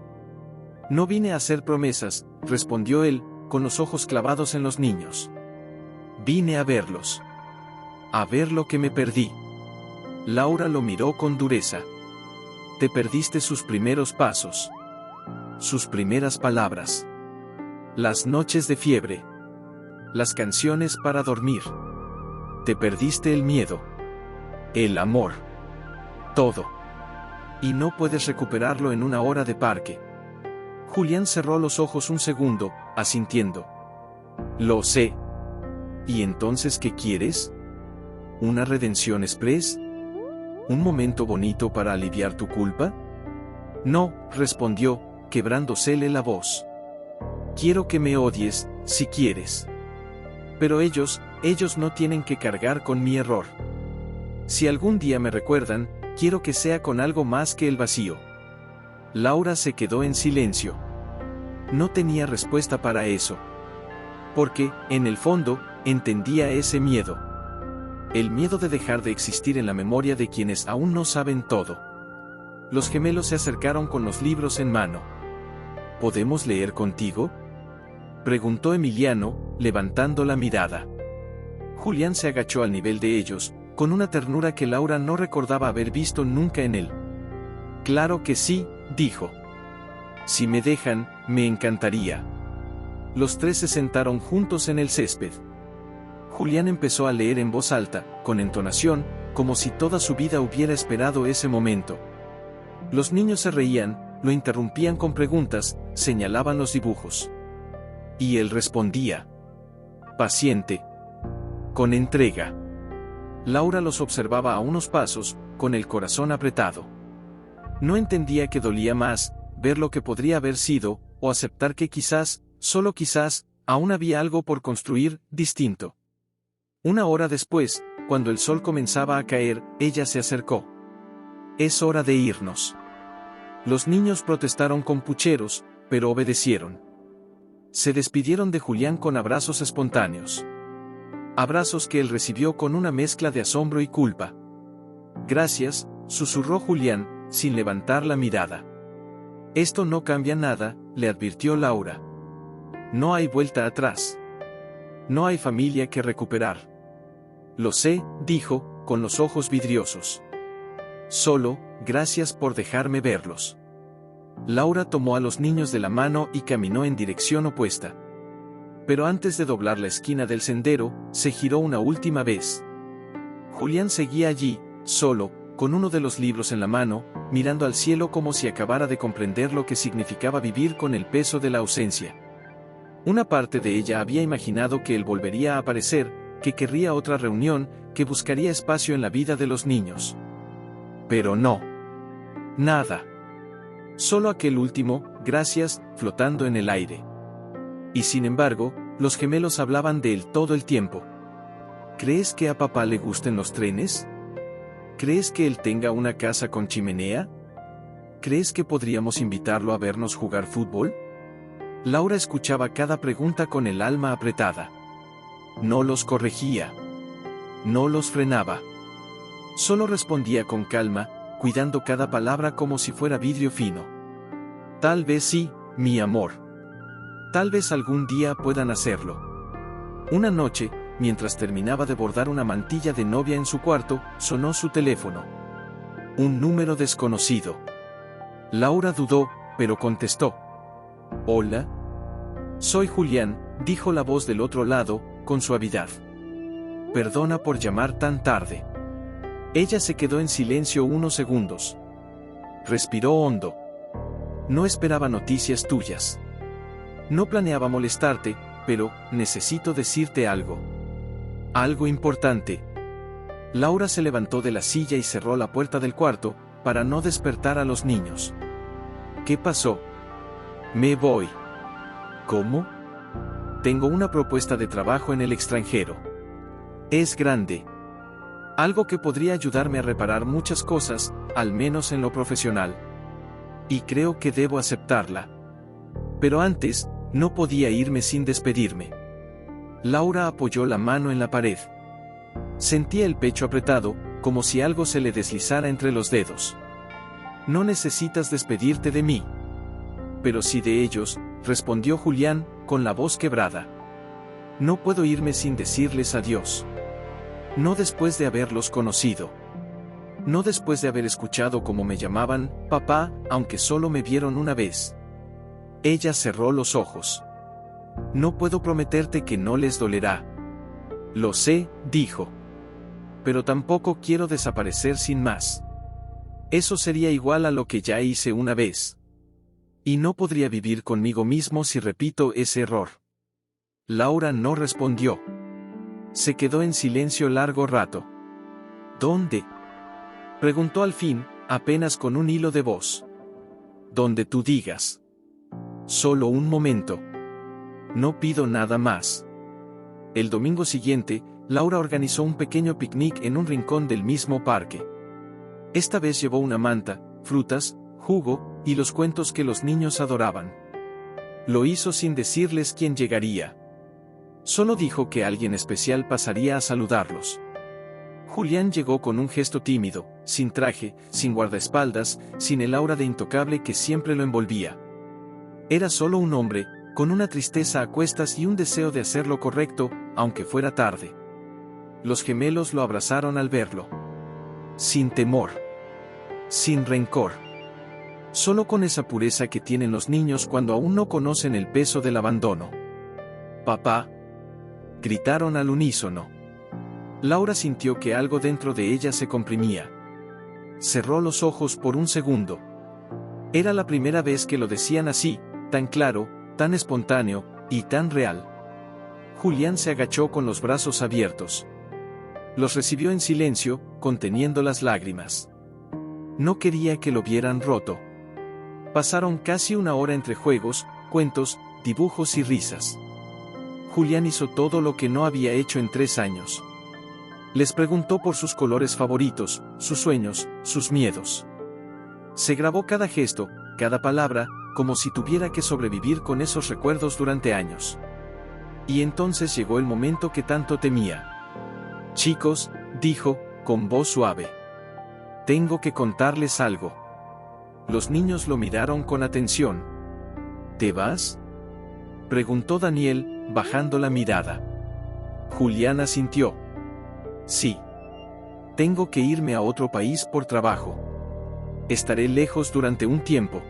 No vine a hacer promesas, respondió él, con los ojos clavados en los niños. Vine a verlos. A ver lo que me perdí. Laura lo miró con dureza. Te perdiste sus primeros pasos. Sus primeras palabras. Las noches de fiebre. Las canciones para dormir. Te perdiste el miedo. El amor. Todo. Y no puedes recuperarlo en una hora de parque. Julián cerró los ojos un segundo, asintiendo. Lo sé. ¿Y entonces qué quieres? ¿Una redención express? ¿Un momento bonito para aliviar tu culpa? No, respondió, quebrándosele la voz. Quiero que me odies, si quieres. Pero ellos no tienen que cargar con mi error. Si algún día me recuerdan, quiero que sea con algo más que el vacío. Laura se quedó en silencio. No tenía respuesta para eso. Porque, en el fondo, entendía ese miedo. El miedo de dejar de existir en la memoria de quienes aún no saben todo. Los gemelos se acercaron con los libros en mano. ¿Podemos leer contigo?, preguntó Emiliano, levantando la mirada. Julián se agachó al nivel de ellos, con una ternura que Laura no recordaba haber visto nunca en él. Claro que sí, dijo. Si me dejan, me encantaría. Los tres se sentaron juntos en el césped. Julián empezó a leer en voz alta, con entonación, como si toda su vida hubiera esperado ese momento. Los niños se reían, lo interrumpían con preguntas, señalaban los dibujos. Y él respondía. Paciente. Con entrega. Laura los observaba a unos pasos, con el corazón apretado. No entendía que dolía más, ver lo que podría haber sido, o aceptar que quizás, solo quizás, aún había algo por construir, distinto. Una hora después, cuando el sol comenzaba a caer, ella se acercó. Es hora de irnos. Los niños protestaron con pucheros, pero obedecieron. Se despidieron de Julián con abrazos espontáneos. Abrazos que él recibió con una mezcla de asombro y culpa. Gracias, susurró Julián, sin levantar la mirada. Esto no cambia nada, le advirtió Laura. No hay vuelta atrás. No hay familia que recuperar. Lo sé, dijo, con los ojos vidriosos. Solo, gracias por dejarme verlos. Laura tomó a los niños de la mano y caminó en dirección opuesta. Pero antes de doblar la esquina del sendero, se giró una última vez. Julián seguía allí, solo, con uno de los libros en la mano, mirando al cielo como si acabara de comprender lo que significaba vivir con el peso de la ausencia. Una parte de ella había imaginado que él volvería a aparecer, que querría otra reunión, que buscaría espacio en la vida de los niños. Pero no. Nada. Solo aquel último, gracias, flotando en el aire. Y sin embargo, los gemelos hablaban de él todo el tiempo. ¿Crees que a papá le gusten los trenes? ¿Crees que él tenga una casa con chimenea? ¿Crees que podríamos invitarlo a vernos jugar fútbol? Laura escuchaba cada pregunta con el alma apretada. No los corregía. No los frenaba. Solo respondía con calma, cuidando cada palabra como si fuera vidrio fino. Tal vez sí, mi amor. Tal vez algún día puedan hacerlo. Una noche, mientras terminaba de bordar una mantilla de novia en su cuarto, sonó su teléfono. Un número desconocido. Laura dudó, pero contestó. «Hola». «Soy Julián», dijo la voz del otro lado, con suavidad. «Perdona por llamar tan tarde». Ella se quedó en silencio unos segundos. Respiró hondo. «No esperaba noticias tuyas. No planeaba molestarte, pero necesito decirte algo. Algo importante». Laura se levantó de la silla y cerró la puerta del cuarto, para no despertar a los niños. «¿Qué pasó?» «Me voy». «¿Cómo?» «Tengo una propuesta de trabajo en el extranjero. Es grande. Algo que podría ayudarme a reparar muchas cosas, al menos en lo profesional. Y creo que debo aceptarla. Pero antes, no podía irme sin despedirme». Laura apoyó la mano en la pared. Sentía el pecho apretado, como si algo se le deslizara entre los dedos. «No necesitas despedirte de mí». «Pero sí de ellos», respondió Julián, con la voz quebrada. «No puedo irme sin decirles adiós. No después de haberlos conocido. No después de haber escuchado cómo me llamaban, papá, aunque solo me vieron una vez». Ella cerró los ojos. «No puedo prometerte que no les dolerá». «Lo sé», dijo. «Pero tampoco quiero desaparecer sin más. Eso sería igual a lo que ya hice una vez. Y no podría vivir conmigo mismo si repito ese error». Laura no respondió. Se quedó en silencio largo rato. «¿Dónde?», preguntó al fin, apenas con un hilo de voz. «Donde tú digas. Solo un momento. No pido nada más». El domingo siguiente, Laura organizó un pequeño picnic en un rincón del mismo parque. Esta vez llevó una manta, frutas, jugo, y los cuentos que los niños adoraban. Lo hizo sin decirles quién llegaría. Solo dijo que alguien especial pasaría a saludarlos. Julián llegó con un gesto tímido, sin traje, sin guardaespaldas, sin el aura de intocable que siempre lo envolvía. Era solo un hombre, con una tristeza a cuestas y un deseo de hacer lo correcto, aunque fuera tarde. Los gemelos lo abrazaron al verlo. Sin temor. Sin rencor. Solo con esa pureza que tienen los niños cuando aún no conocen el peso del abandono. «Papá», gritaron al unísono. Laura sintió que algo dentro de ella se comprimía. Cerró los ojos por un segundo. Era la primera vez que lo decían así, tan claro, tan espontáneo, y tan real. Julián se agachó con los brazos abiertos. Los recibió en silencio, conteniendo las lágrimas. No quería que lo vieran roto. Pasaron casi una hora entre juegos, cuentos, dibujos y risas. Julián hizo todo lo que no había hecho en 3 años. Les preguntó por sus colores favoritos, sus sueños, sus miedos. Se grabó cada gesto, cada palabra, como si tuviera que sobrevivir con esos recuerdos durante años. Y entonces llegó el momento que tanto temía. «Chicos», dijo, con voz suave. «Tengo que contarles algo». Los niños lo miraron con atención. «¿Te vas?», preguntó Daniel, bajando la mirada. Julián asintió. «Sí. Tengo que irme a otro país por trabajo. Estaré lejos durante un tiempo».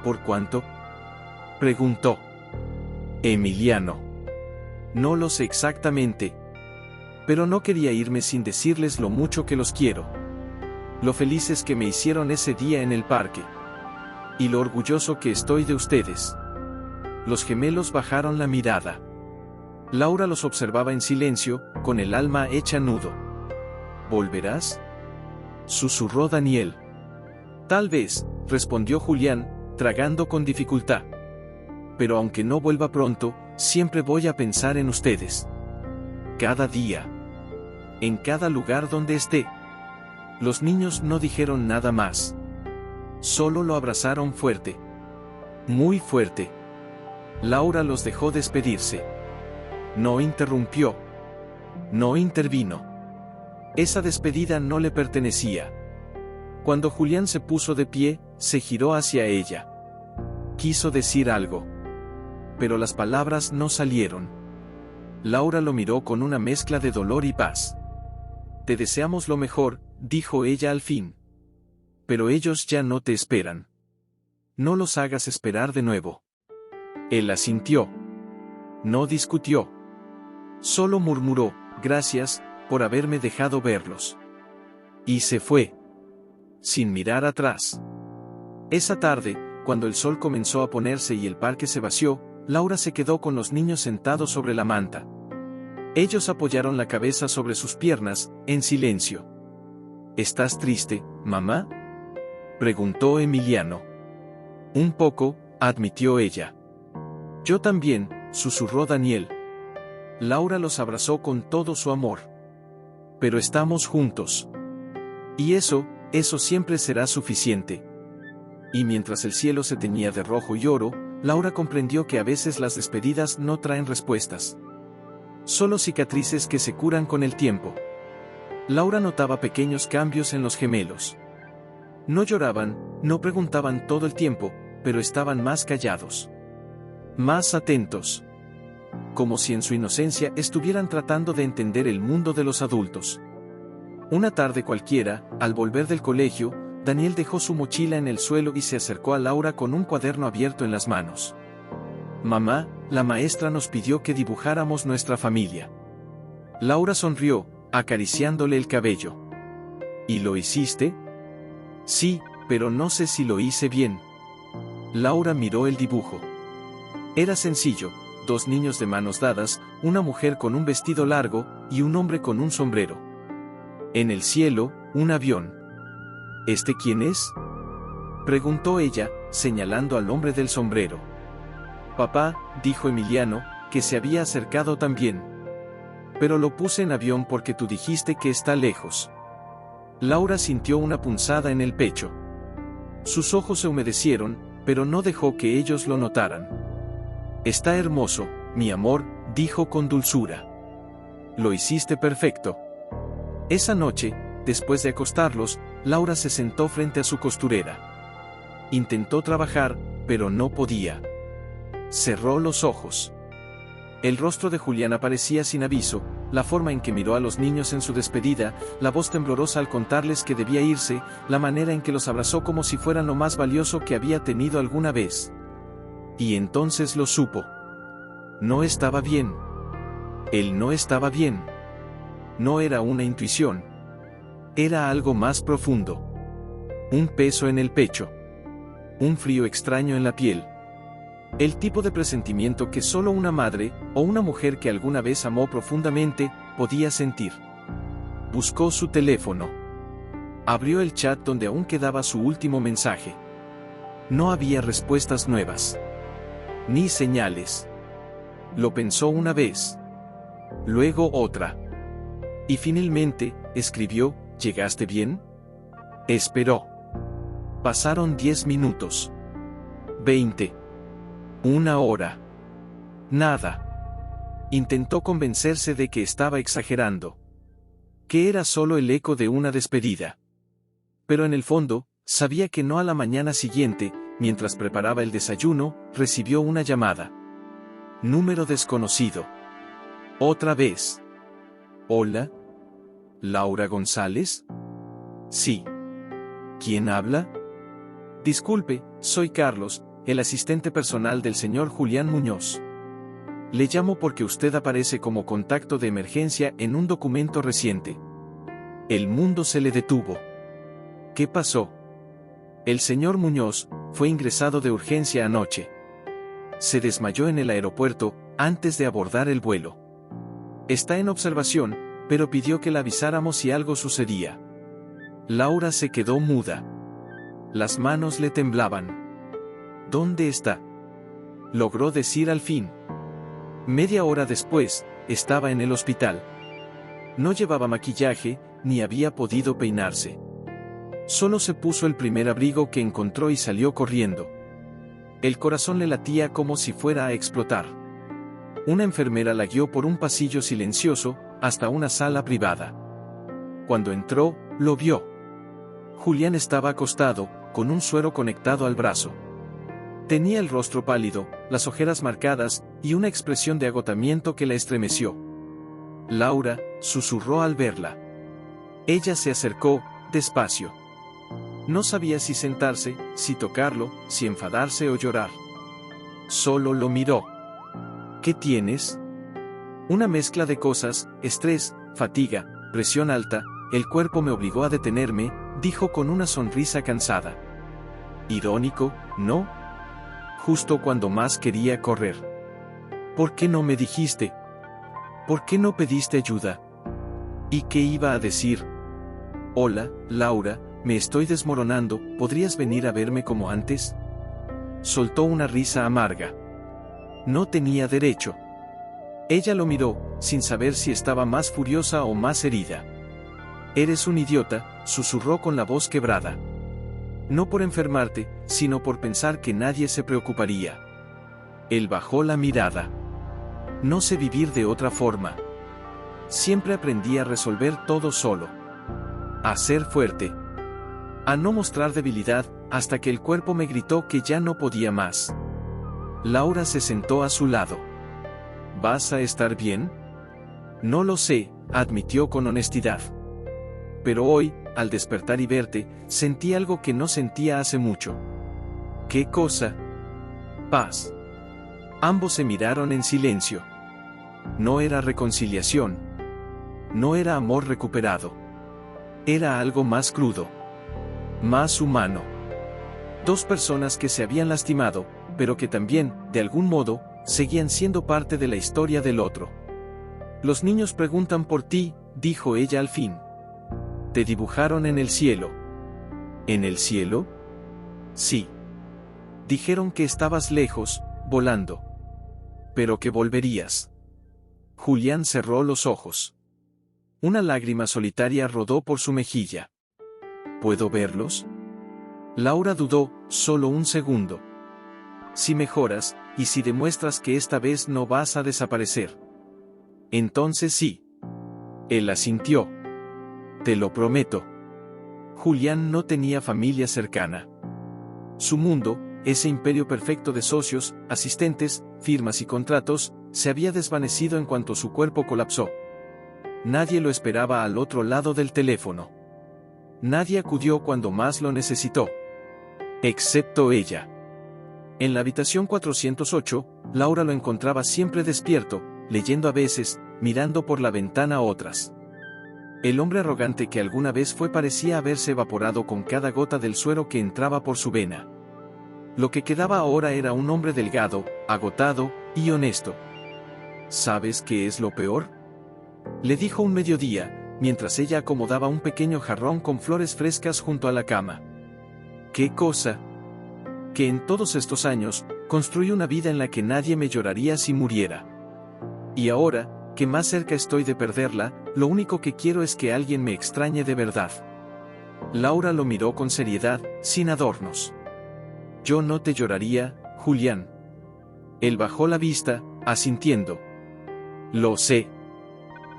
«¿Por cuánto?», preguntó. «Emiliano. No lo sé exactamente. Pero no quería irme sin decirles lo mucho que los quiero. Lo felices que me hicieron ese día en el parque. Y lo orgulloso que estoy de ustedes». Los gemelos bajaron la mirada. Laura los observaba en silencio, con el alma hecha nudo. «¿Volverás?», susurró Daniel. «Tal vez», respondió Julián, tragando con dificultad. «Pero aunque no vuelva pronto, siempre voy a pensar en ustedes. Cada día. En cada lugar donde esté». Los niños no dijeron nada más. Solo lo abrazaron fuerte. Muy fuerte. Laura los dejó despedirse. No interrumpió. No intervino. Esa despedida no le pertenecía. Cuando Julián se puso de pie, se giró hacia ella. Quiso decir algo, pero las palabras no salieron. Laura lo miró con una mezcla de dolor y paz. Te deseamos lo mejor, dijo ella al fin. Pero ellos ya no te esperan. No los hagas esperar de nuevo. Él asintió. No discutió. Solo murmuró, gracias, por haberme dejado verlos. Y se fue. Sin mirar atrás. Esa tarde, cuando el sol comenzó a ponerse y el parque se vació, Laura se quedó con los niños sentados sobre la manta. Ellos apoyaron la cabeza sobre sus piernas, en silencio. ¿Estás triste, mamá?, preguntó Emiliano. Un poco, admitió ella. Yo también, susurró Daniel. Laura los abrazó con todo su amor. Pero estamos juntos. Y eso siempre será suficiente. Y mientras el cielo se teñía de rojo y oro, Laura comprendió que a veces las despedidas no traen respuestas. Solo cicatrices que se curan con el tiempo. Laura notaba pequeños cambios en los gemelos. No lloraban, no preguntaban todo el tiempo, pero estaban más callados. Más atentos. Como si en su inocencia estuvieran tratando de entender el mundo de los adultos. Una tarde cualquiera, al volver del colegio, Daniel dejó su mochila en el suelo y se acercó a Laura con un cuaderno abierto en las manos. Mamá, la maestra nos pidió que dibujáramos nuestra familia. Laura sonrió, acariciándole el cabello. ¿Y lo hiciste? Sí, pero no sé si lo hice bien. Laura miró el dibujo. Era sencillo, 2 niños de manos dadas, una mujer con un vestido largo, y un hombre con un sombrero. En el cielo, un avión. ¿Este quién es?, preguntó ella, señalando al hombre del sombrero. Papá, dijo Emiliano, que se había acercado también. Pero lo puse en avión porque tú dijiste que está lejos. Laura sintió una punzada en el pecho. Sus ojos se humedecieron, pero no dejó que ellos lo notaran. Está hermoso, mi amor, dijo con dulzura. Lo hiciste perfecto. Esa noche, después de acostarlos, Laura se sentó frente a su costurera. Intentó trabajar, pero no podía. Cerró los ojos. El rostro de Julián aparecía sin aviso, la forma en que miró a los niños en su despedida, la voz temblorosa al contarles que debía irse, la manera en que los abrazó como si fueran lo más valioso que había tenido alguna vez. Y entonces lo supo. No estaba bien. Él no estaba bien. No era una intuición. Era algo más profundo. Un peso en el pecho. Un frío extraño en la piel. El tipo de presentimiento que solo una madre, o una mujer que alguna vez amó profundamente, podía sentir. Buscó su teléfono. Abrió el chat donde aún quedaba su último mensaje. No había respuestas nuevas. Ni señales. Lo pensó una vez. Luego otra. Y finalmente, escribió, ¿llegaste bien? Esperó. Pasaron 10 minutos. 20. 1 hora. Nada. Intentó convencerse de que estaba exagerando. Que era solo el eco de una despedida. Pero en el fondo, sabía que no. A la mañana siguiente, mientras preparaba el desayuno, recibió una llamada. Número desconocido. Otra vez. Hola. ¿Laura González? Sí. ¿Quién habla? Disculpe, soy Carlos, el asistente personal del señor Julián Muñoz. Le llamo porque usted aparece como contacto de emergencia en un documento reciente. El mundo se le detuvo. ¿Qué pasó? El señor Muñoz fue ingresado de urgencia anoche. Se desmayó en el aeropuerto antes de abordar el vuelo. Está en observación, pero pidió que la avisáramos si algo sucedía. Laura se quedó muda. Las manos le temblaban. ¿Dónde está?, logró decir al fin. Media hora después, estaba en el hospital. No llevaba maquillaje, ni había podido peinarse. Solo se puso el primer abrigo que encontró y salió corriendo. El corazón le latía como si fuera a explotar. Una enfermera la guió por un pasillo silencioso, hasta una sala privada. Cuando entró, lo vio. Julián estaba acostado, con un suero conectado al brazo. Tenía el rostro pálido, las ojeras marcadas, y una expresión de agotamiento que la estremeció. Laura, susurró al verla. Ella se acercó, despacio. No sabía si sentarse, si tocarlo, si enfadarse o llorar. Solo lo miró. ¿Qué tienes? Una mezcla de cosas, estrés, fatiga, presión alta, el cuerpo me obligó a detenerme, dijo con una sonrisa cansada. Irónico, ¿no? Justo cuando más quería correr. ¿Por qué no me dijiste? ¿Por qué no pediste ayuda? ¿Y qué iba a decir? Hola, Laura, me estoy desmoronando, ¿podrías venir a verme como antes? Soltó una risa amarga. No tenía derecho. Ella lo miró, sin saber si estaba más furiosa o más herida. Eres un idiota, susurró con la voz quebrada. No por enfermarte, sino por pensar que nadie se preocuparía. Él bajó la mirada. No sé vivir de otra forma. Siempre aprendí a resolver todo solo. A ser fuerte. A no mostrar debilidad, hasta que el cuerpo me gritó que ya no podía más. Laura se sentó a su lado. ¿Vas a estar bien? No lo sé, admitió con honestidad. Pero hoy, al despertar y verte, sentí algo que no sentía hace mucho. ¿Qué cosa? Paz. Ambos se miraron en silencio. No era reconciliación. No era amor recuperado. Era algo más crudo. Más humano. Dos personas que se habían lastimado, pero que también, de algún modo, seguían siendo parte de la historia del otro. Los niños preguntan por ti, dijo ella al fin. Te dibujaron en el cielo. ¿En el cielo? Sí. Dijeron que estabas lejos, volando. Pero que volverías. Julián cerró los ojos. Una lágrima solitaria rodó por su mejilla. ¿Puedo verlos? Laura dudó, solo un segundo. Si mejoras, y si demuestras que esta vez no vas a desaparecer. Entonces sí. Él asintió. Te lo prometo. Julián no tenía familia cercana. Su mundo, ese imperio perfecto de socios, asistentes, firmas y contratos, se había desvanecido en cuanto su cuerpo colapsó. Nadie lo esperaba al otro lado del teléfono. Nadie acudió cuando más lo necesitó. Excepto ella. En la habitación 408, Laura lo encontraba siempre despierto, leyendo a veces, mirando por la ventana a otras. El hombre arrogante que alguna vez fue parecía haberse evaporado con cada gota del suero que entraba por su vena. Lo que quedaba ahora era un hombre delgado, agotado y honesto. ¿Sabes qué es lo peor? Le dijo un mediodía, mientras ella acomodaba un pequeño jarrón con flores frescas junto a la cama. ¿Qué cosa? Que en todos estos años, construí una vida en la que nadie me lloraría si muriera. Y ahora, que más cerca estoy de perderla, lo único que quiero es que alguien me extrañe de verdad. Laura lo miró con seriedad, sin adornos. Yo no te lloraría, Julián. Él bajó la vista, asintiendo. Lo sé.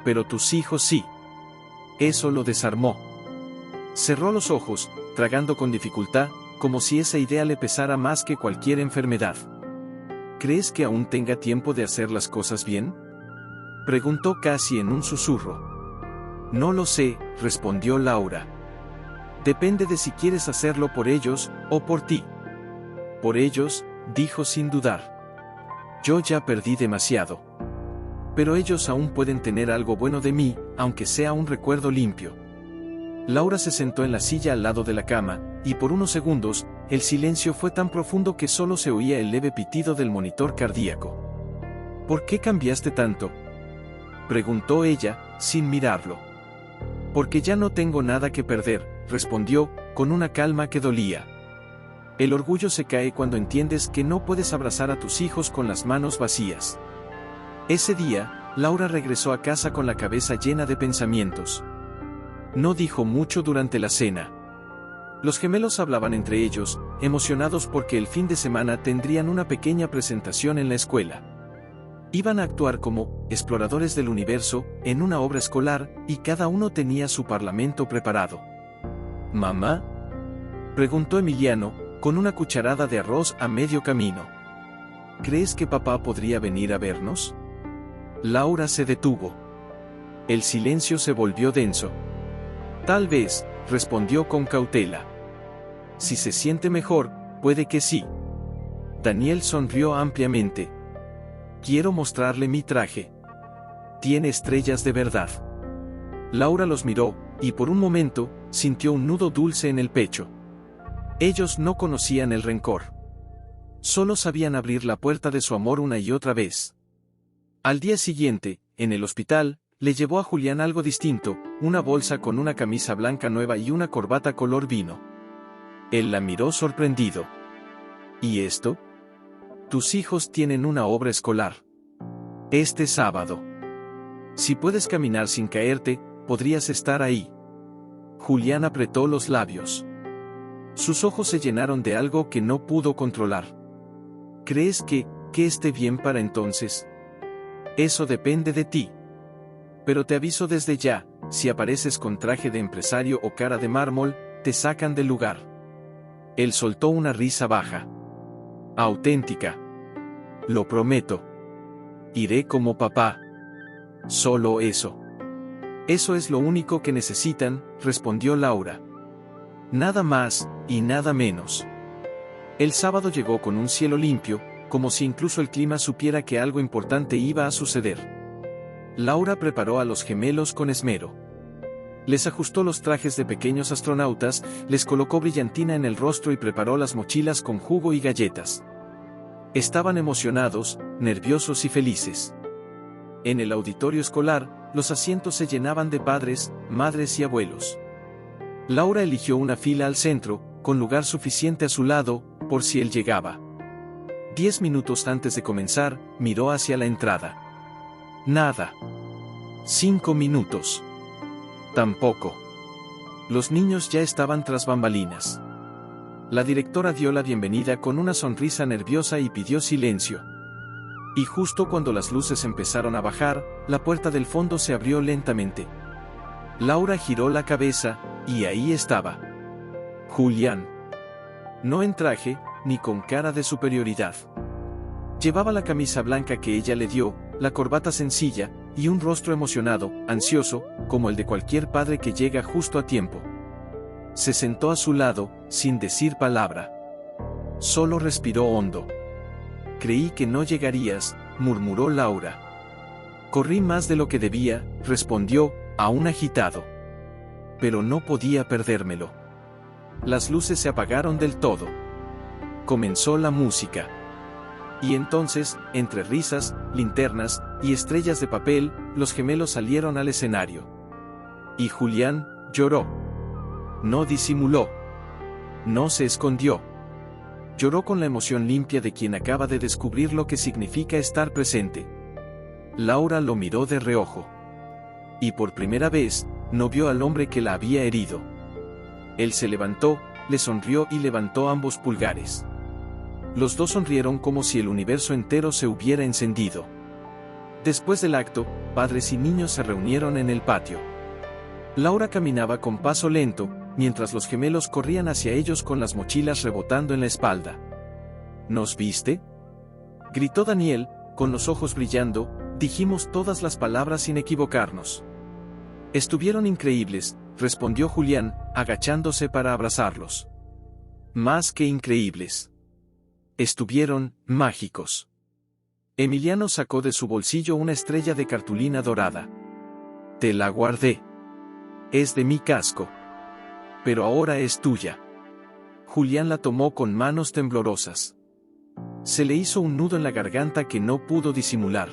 Pero tus hijos sí. Eso lo desarmó. Cerró los ojos, tragando con dificultad, como si esa idea le pesara más que cualquier enfermedad. ¿Crees que aún tenga tiempo de hacer las cosas bien? Preguntó casi en un susurro. No lo sé, respondió Laura. Depende de si quieres hacerlo por ellos, o por ti. Por ellos, dijo sin dudar. Yo ya perdí demasiado. Pero ellos aún pueden tener algo bueno de mí, aunque sea un recuerdo limpio. Laura se sentó en la silla al lado de la cama, y por unos segundos, el silencio fue tan profundo que solo se oía el leve pitido del monitor cardíaco. ¿Por qué cambiaste tanto?, preguntó ella, sin mirarlo. Porque ya no tengo nada que perder, respondió, con una calma que dolía. El orgullo se cae cuando entiendes que no puedes abrazar a tus hijos con las manos vacías. Ese día, Laura regresó a casa con la cabeza llena de pensamientos. No dijo mucho durante la cena. Los gemelos hablaban entre ellos, emocionados porque el fin de semana tendrían una pequeña presentación en la escuela. Iban a actuar como exploradores del universo en una obra escolar y cada uno tenía su parlamento preparado. ¿Mamá?, preguntó Emiliano, con una cucharada de arroz a medio camino. ¿Crees que papá podría venir a vernos? Laura se detuvo. El silencio se volvió denso. Tal vez, respondió con cautela. Si se siente mejor, puede que sí. Daniel sonrió ampliamente. Quiero mostrarle mi traje. Tiene estrellas de verdad. Laura los miró, y por un momento, sintió un nudo dulce en el pecho. Ellos no conocían el rencor. Solo sabían abrir la puerta de su amor una y otra vez. Al día siguiente, en el hospital, le llevó a Julián algo distinto, una bolsa con una camisa blanca nueva y una corbata color vino. Él la miró sorprendido. ¿Y esto? Tus hijos tienen una obra escolar. Este sábado. Si puedes caminar sin caerte, podrías estar ahí. Julián apretó los labios. Sus ojos se llenaron de algo que no pudo controlar. ¿Crees que esté bien para entonces? Eso depende de ti. Pero te aviso desde ya, si apareces con traje de empresario o cara de mármol, te sacan del lugar. Él soltó una risa baja. Auténtica. Lo prometo. Iré como papá. Solo eso. Eso es lo único que necesitan, respondió Laura. Nada más, y nada menos. El sábado llegó con un cielo limpio, como si incluso el clima supiera que algo importante iba a suceder. Laura preparó a los gemelos con esmero. Les ajustó los trajes de pequeños astronautas, les colocó brillantina en el rostro y preparó las mochilas con jugo y galletas. Estaban emocionados, nerviosos y felices. En el auditorio escolar, los asientos se llenaban de padres, madres y abuelos. Laura eligió una fila al centro, con lugar suficiente a su lado, por si él llegaba. 10 minutos antes de comenzar, miró hacia la entrada. Nada. 5 minutos. Tampoco. Los niños ya estaban tras bambalinas. La directora dio la bienvenida con una sonrisa nerviosa y pidió silencio. Y justo cuando las luces empezaron a bajar, la puerta del fondo se abrió lentamente. Laura giró la cabeza, y ahí estaba. Julián. No en traje, ni con cara de superioridad. Llevaba la camisa blanca que ella le dio, la corbata sencilla, y un rostro emocionado, ansioso, como el de cualquier padre que llega justo a tiempo. Se sentó a su lado, sin decir palabra. Solo respiró hondo. Creí que no llegarías, murmuró Laura. Corrí más de lo que debía, respondió, aún agitado. Pero no podía perdérmelo. Las luces se apagaron del todo. Comenzó la música. Y entonces, entre risas, linternas y estrellas de papel, los gemelos salieron al escenario. Y Julián lloró. No disimuló. No se escondió. Lloró con la emoción limpia de quien acaba de descubrir lo que significa estar presente. Laura lo miró de reojo. Y por primera vez, no vio al hombre que la había herido. Él se levantó, le sonrió y levantó ambos pulgares. Los dos sonrieron como si el universo entero se hubiera encendido. Después del acto, padres y niños se reunieron en el patio. Laura caminaba con paso lento, mientras los gemelos corrían hacia ellos con las mochilas rebotando en la espalda. ¿Nos viste?, gritó Daniel, con los ojos brillando. Dijimos todas las palabras sin equivocarnos. Estuvieron increíbles, respondió Julián, agachándose para abrazarlos. Más que increíbles. Estuvieron mágicos. Emiliano sacó de su bolsillo una estrella de cartulina dorada. Te la guardé. Es de mi casco. Pero ahora es tuya. Julián la tomó con manos temblorosas. Se le hizo un nudo en la garganta que no pudo disimular.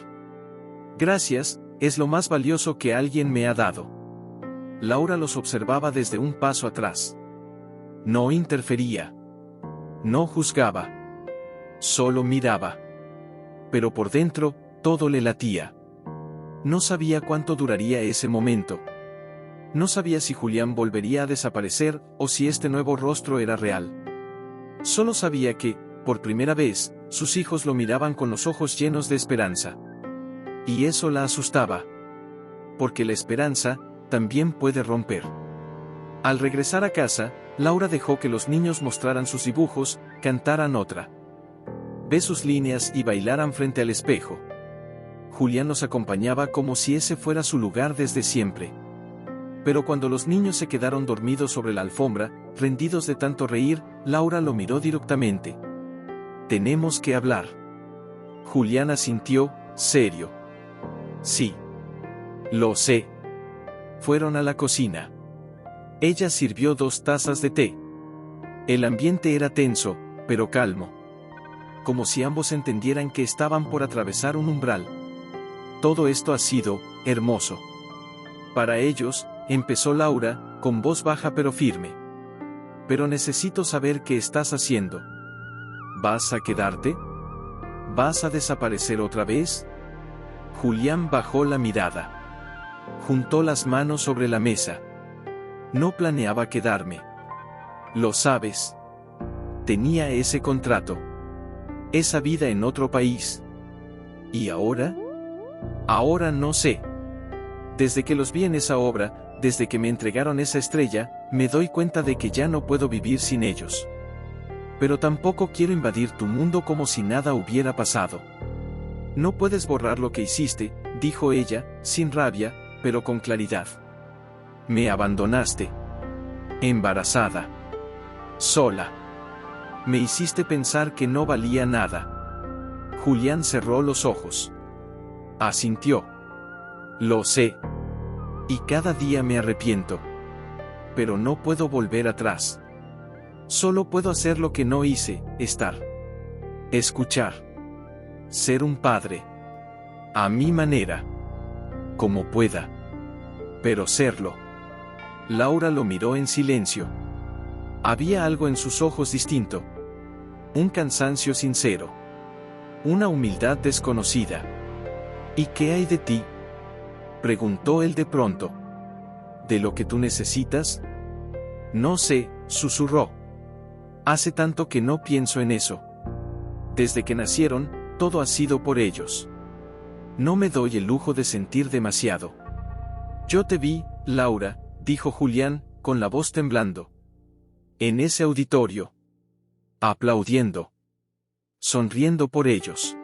Gracias, es lo más valioso que alguien me ha dado. Laura los observaba desde un paso atrás. No interfería. No juzgaba. Solo miraba. Pero por dentro, todo le latía. No sabía cuánto duraría ese momento. No sabía si Julián volvería a desaparecer o si este nuevo rostro era real. Solo sabía que, por primera vez, sus hijos lo miraban con los ojos llenos de esperanza. Y eso la asustaba. Porque la esperanza también puede romper. Al regresar a casa, Laura dejó que los niños mostraran sus dibujos, cantaran otra vez sus líneas y bailaran frente al espejo. Julián los acompañaba como si ese fuera su lugar desde siempre. Pero cuando los niños se quedaron dormidos sobre la alfombra, rendidos de tanto reír, Laura lo miró directamente. «Tenemos que hablar». Julián asintió, serio. «Sí. Lo sé». Fueron a la cocina. Ella sirvió 2 tazas de té. El ambiente era tenso, pero calmo. Como si ambos entendieran que estaban por atravesar un umbral. «Todo esto ha sido hermoso. Para ellos», empezó Laura, con voz baja pero firme. «Pero necesito saber qué estás haciendo. ¿Vas a quedarte? ¿Vas a desaparecer otra vez?» Julián bajó la mirada. Juntó las manos sobre la mesa. «No planeaba quedarme. Lo sabes. Tenía ese contrato. Esa vida en otro país. ¿Y ahora? Ahora no sé. Desde que los vi en esa obra, desde que me entregaron esa estrella, me doy cuenta de que ya no puedo vivir sin ellos. Pero tampoco quiero invadir tu mundo como si nada hubiera pasado. No puedes borrar lo que hiciste», dijo ella, sin rabia, pero con claridad. «Me abandonaste. Embarazada. Sola. Me hiciste pensar que no valía nada». Julián cerró los ojos. Asintió. «Lo sé. Y cada día me arrepiento. Pero no puedo volver atrás. Solo puedo hacer lo que no hice, estar. Escuchar. Ser un padre. A mi manera. Como pueda. Pero serlo». Laura lo miró en silencio. Había algo en sus ojos distinto. Un cansancio sincero. Una humildad desconocida. «¿Y qué hay de ti?», preguntó él de pronto. «¿De lo que tú necesitas?» «No sé», susurró. «Hace tanto que no pienso en eso. Desde que nacieron, todo ha sido por ellos. No me doy el lujo de sentir demasiado». «Yo te vi, Laura», dijo Julián, con la voz temblando. «En ese auditorio. Aplaudiendo. Sonriendo por ellos.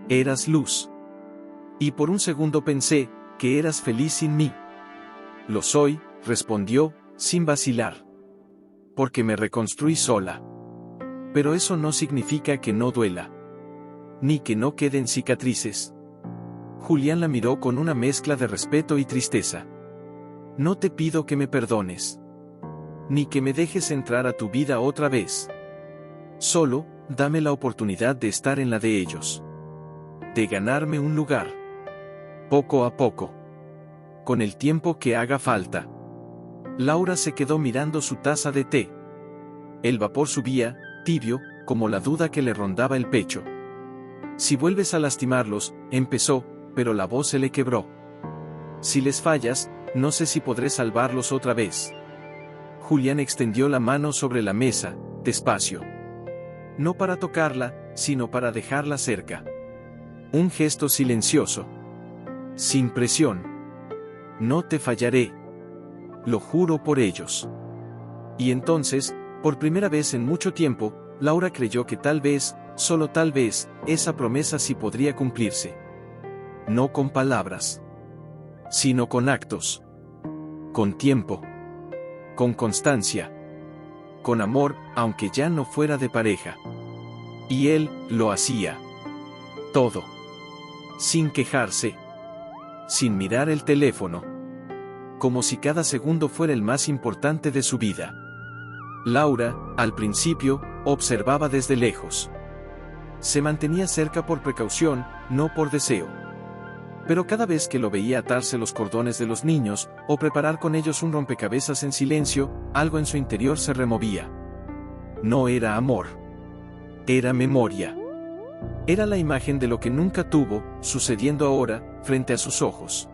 Eras luz. Y por un segundo pensé que eras feliz sin mí». «Lo soy», respondió, sin vacilar. «Porque me reconstruí sola. Pero eso no significa que no duela. Ni que no queden cicatrices». Julián la miró con una mezcla de respeto y tristeza. «No te pido que me perdones. Ni que me dejes entrar a tu vida otra vez. Solo, dame la oportunidad de estar en la de ellos. De ganarme un lugar. Poco a poco. Con el tiempo que haga falta». Laura se quedó mirando su taza de té. El vapor subía, tibio, como la duda que le rondaba el pecho. «Si vuelves a lastimarlos», empezó, pero la voz se le quebró. «Si les fallas, no sé si podré salvarlos otra vez». Julián extendió la mano sobre la mesa, despacio. No para tocarla, sino para dejarla cerca. Un gesto silencioso. Sin presión. «No te fallaré. Lo juro por ellos». Y entonces, por primera vez en mucho tiempo, Laura creyó que tal vez, solo tal vez, esa promesa sí podría cumplirse. No con palabras, sino con actos. Con tiempo. Con constancia. Con amor, aunque ya no fuera de pareja. Y él lo hacía. Todo. Sin quejarse. Sin mirar el teléfono. Como si cada segundo fuera el más importante de su vida. Laura, al principio, observaba desde lejos. Se mantenía cerca por precaución, no por deseo. Pero cada vez que lo veía atarse los cordones de los niños, o preparar con ellos un rompecabezas en silencio, algo en su interior se removía. No era amor. Era memoria. Era la imagen de lo que nunca tuvo, sucediendo ahora, frente a sus ojos.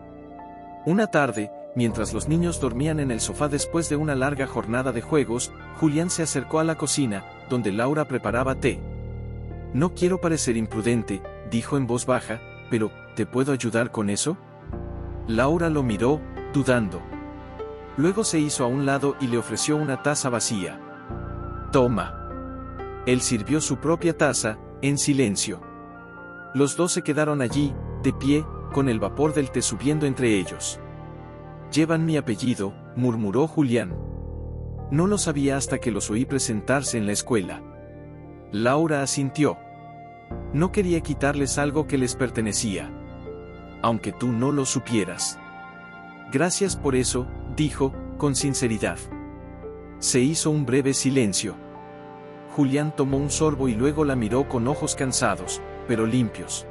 Una tarde, mientras los niños dormían en el sofá después de una larga jornada de juegos, Julián se acercó a la cocina, donde Laura preparaba té. «No quiero parecer imprudente», dijo en voz baja, «pero, ¿te puedo ayudar con eso? Laura lo miró, dudando. Luego se hizo a un lado y le ofreció una taza vacía. Toma. Él sirvió su propia taza, en silencio. Los dos se quedaron allí, de pie, con el vapor del té subiendo entre ellos. Llevan mi apellido, murmuró Julián. No lo sabía hasta que los oí presentarse en la escuela. Laura asintió. No quería quitarles algo que les pertenecía. Aunque tú no lo supieras. Gracias por eso, dijo, con sinceridad. Se hizo un breve silencio. Julián tomó un sorbo y luego la miró con ojos cansados, pero limpios.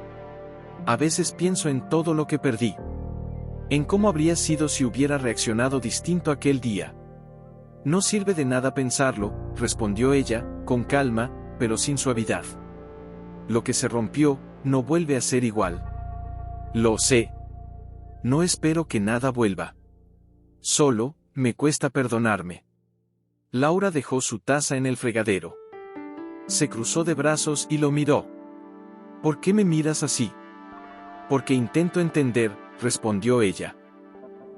A veces pienso en todo lo que perdí. En cómo habría sido si hubiera reaccionado distinto aquel día. No sirve de nada pensarlo, respondió ella, con calma, pero sin suavidad. Lo que se rompió, no vuelve a ser igual. Lo sé. No espero que nada vuelva. Solo, me cuesta perdonarme. Laura dejó su taza en el fregadero. Se cruzó de brazos y lo miró. ¿Por qué me miras así? Porque intento entender, respondió ella.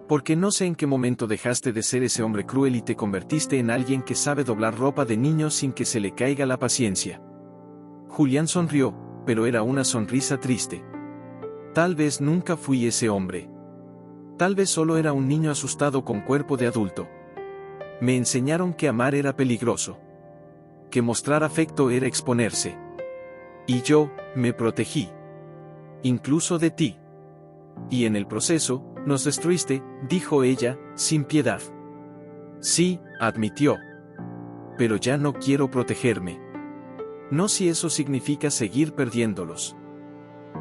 Porque no sé en qué momento dejaste de ser ese hombre cruel y te convertiste en alguien que sabe doblar ropa de niño sin que se le caiga la paciencia. Julián sonrió, pero era una sonrisa triste. Tal vez nunca fui ese hombre. Tal vez solo era un niño asustado con cuerpo de adulto. Me enseñaron que amar era peligroso. Que mostrar afecto era exponerse. Y yo, me protegí. Incluso de ti. Y en el proceso, nos destruiste, dijo ella, sin piedad. Sí, admitió. Pero ya no quiero protegerme. No si eso significa seguir perdiéndolos.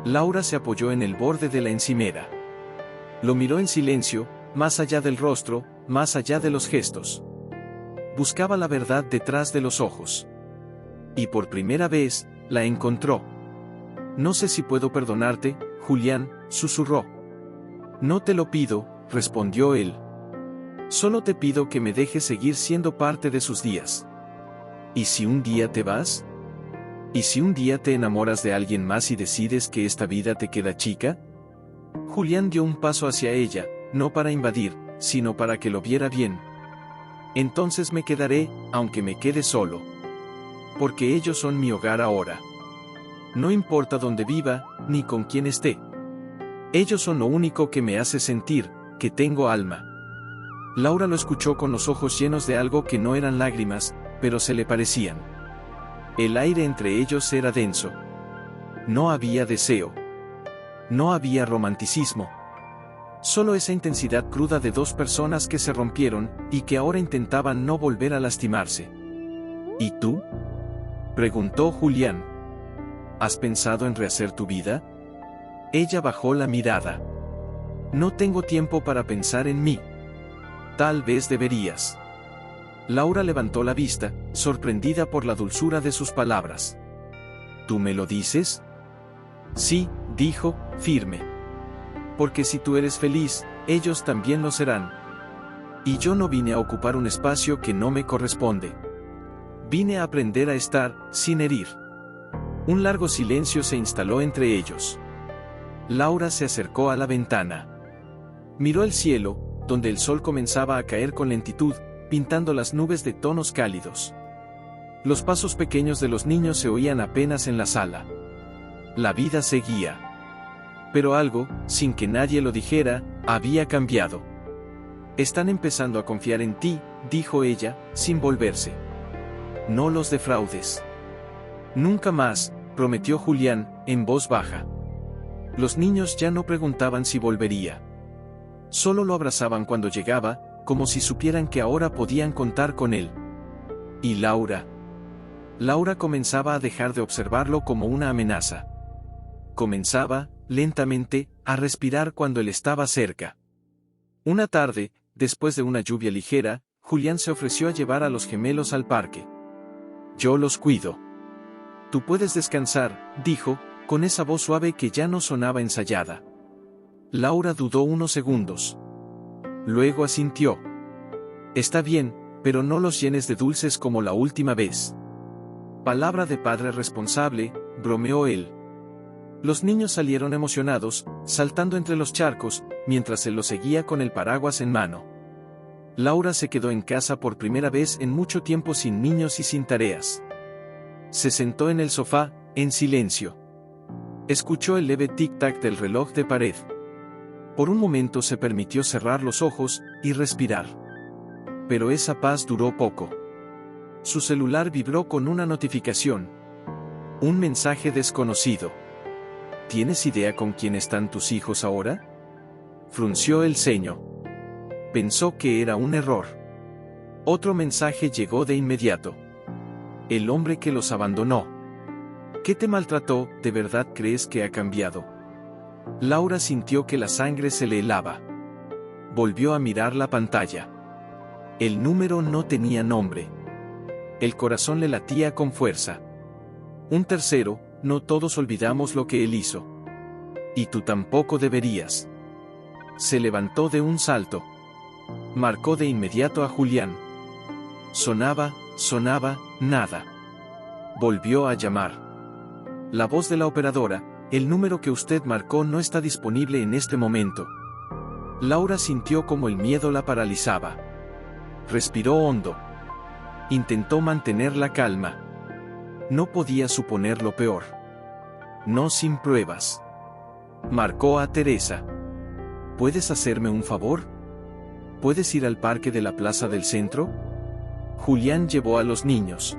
Laura se apoyó en el borde de la encimera. Lo miró en silencio, más allá del rostro, más allá de los gestos. Buscaba la verdad detrás de los ojos. Y por primera vez, la encontró. No sé si puedo perdonarte, Julián, susurró. No te lo pido, respondió él. Solo te pido que me dejes seguir siendo parte de sus días. ¿Y si un día te vas? ¿Y si un día te enamoras de alguien más y decides que esta vida te queda chica? Julián dio un paso hacia ella, no para invadir, sino para que lo viera bien. Entonces me quedaré, aunque me quede solo. Porque ellos son mi hogar ahora. No importa dónde viva, ni con quién esté. Ellos son lo único que me hace sentir, que tengo alma. Laura lo escuchó con los ojos llenos de algo que no eran lágrimas, pero se le parecían. El aire entre ellos era denso. No había deseo. No había romanticismo. Solo esa intensidad cruda de dos personas que se rompieron, y que ahora intentaban no volver a lastimarse. ¿Y tú? Preguntó Julián. ¿Has pensado en rehacer tu vida? Ella bajó la mirada. No tengo tiempo para pensar en mí. Tal vez deberías. Laura levantó la vista, sorprendida por la dulzura de sus palabras. ¿Tú me lo dices? Sí, dijo, firme. Porque si tú eres feliz, ellos también lo serán. Y yo no vine a ocupar un espacio que no me corresponde. Vine a aprender a estar, sin herir. Un largo silencio se instaló entre ellos. Laura se acercó a la ventana. Miró el cielo, donde el sol comenzaba a caer con lentitud, pintando las nubes de tonos cálidos. Los pasos pequeños de los niños se oían apenas en la sala. La vida seguía. Pero algo, sin que nadie lo dijera, había cambiado. Están empezando a confiar en ti, dijo ella, sin volverse. No los defraudes. Nunca más, prometió Julián, en voz baja. Los niños ya no preguntaban si volvería. Solo lo abrazaban cuando llegaba, como si supieran que ahora podían contar con él. ¿Y Laura? Laura comenzaba a dejar de observarlo como una amenaza. Comenzaba, lentamente, a respirar cuando él estaba cerca. Una tarde, después de una lluvia ligera, Julián se ofreció a llevar a los gemelos al parque. Yo los cuido. Tú puedes descansar, dijo, con esa voz suave que ya no sonaba ensayada. Laura dudó unos segundos. Luego asintió. Está bien, pero no los llenes de dulces como la última vez. Palabra de padre responsable, bromeó él. Los niños salieron emocionados, saltando entre los charcos, mientras él los seguía con el paraguas en mano. Laura se quedó en casa por primera vez en mucho tiempo sin niños y sin tareas. Se sentó en el sofá, en silencio. Escuchó el leve tic-tac del reloj de pared. Por un momento se permitió cerrar los ojos y respirar. Pero esa paz duró poco. Su celular vibró con una notificación. Un mensaje desconocido. ¿Tienes idea con quién están tus hijos ahora? Frunció el ceño. Pensó que era un error. Otro mensaje llegó de inmediato. El hombre que los abandonó. ¿Qué te maltrató, de verdad crees que ha cambiado? Laura sintió que la sangre se le helaba. Volvió a mirar la pantalla. El número no tenía nombre. El corazón le latía con fuerza. Un tercero, no todos olvidamos lo que él hizo. Y tú tampoco deberías. Se levantó de un salto. Marcó de inmediato a Julián. Sonaba, nada. Volvió a llamar. La voz de la operadora: el número que usted marcó no está disponible en este momento. Laura sintió como el miedo la paralizaba. Respiró hondo. Intentó mantener la calma. No podía suponer lo peor. No sin pruebas. Marcó a Teresa. ¿Puedes hacerme un favor? ¿Puedes ir al parque de la plaza del centro? Julián llevó a los niños.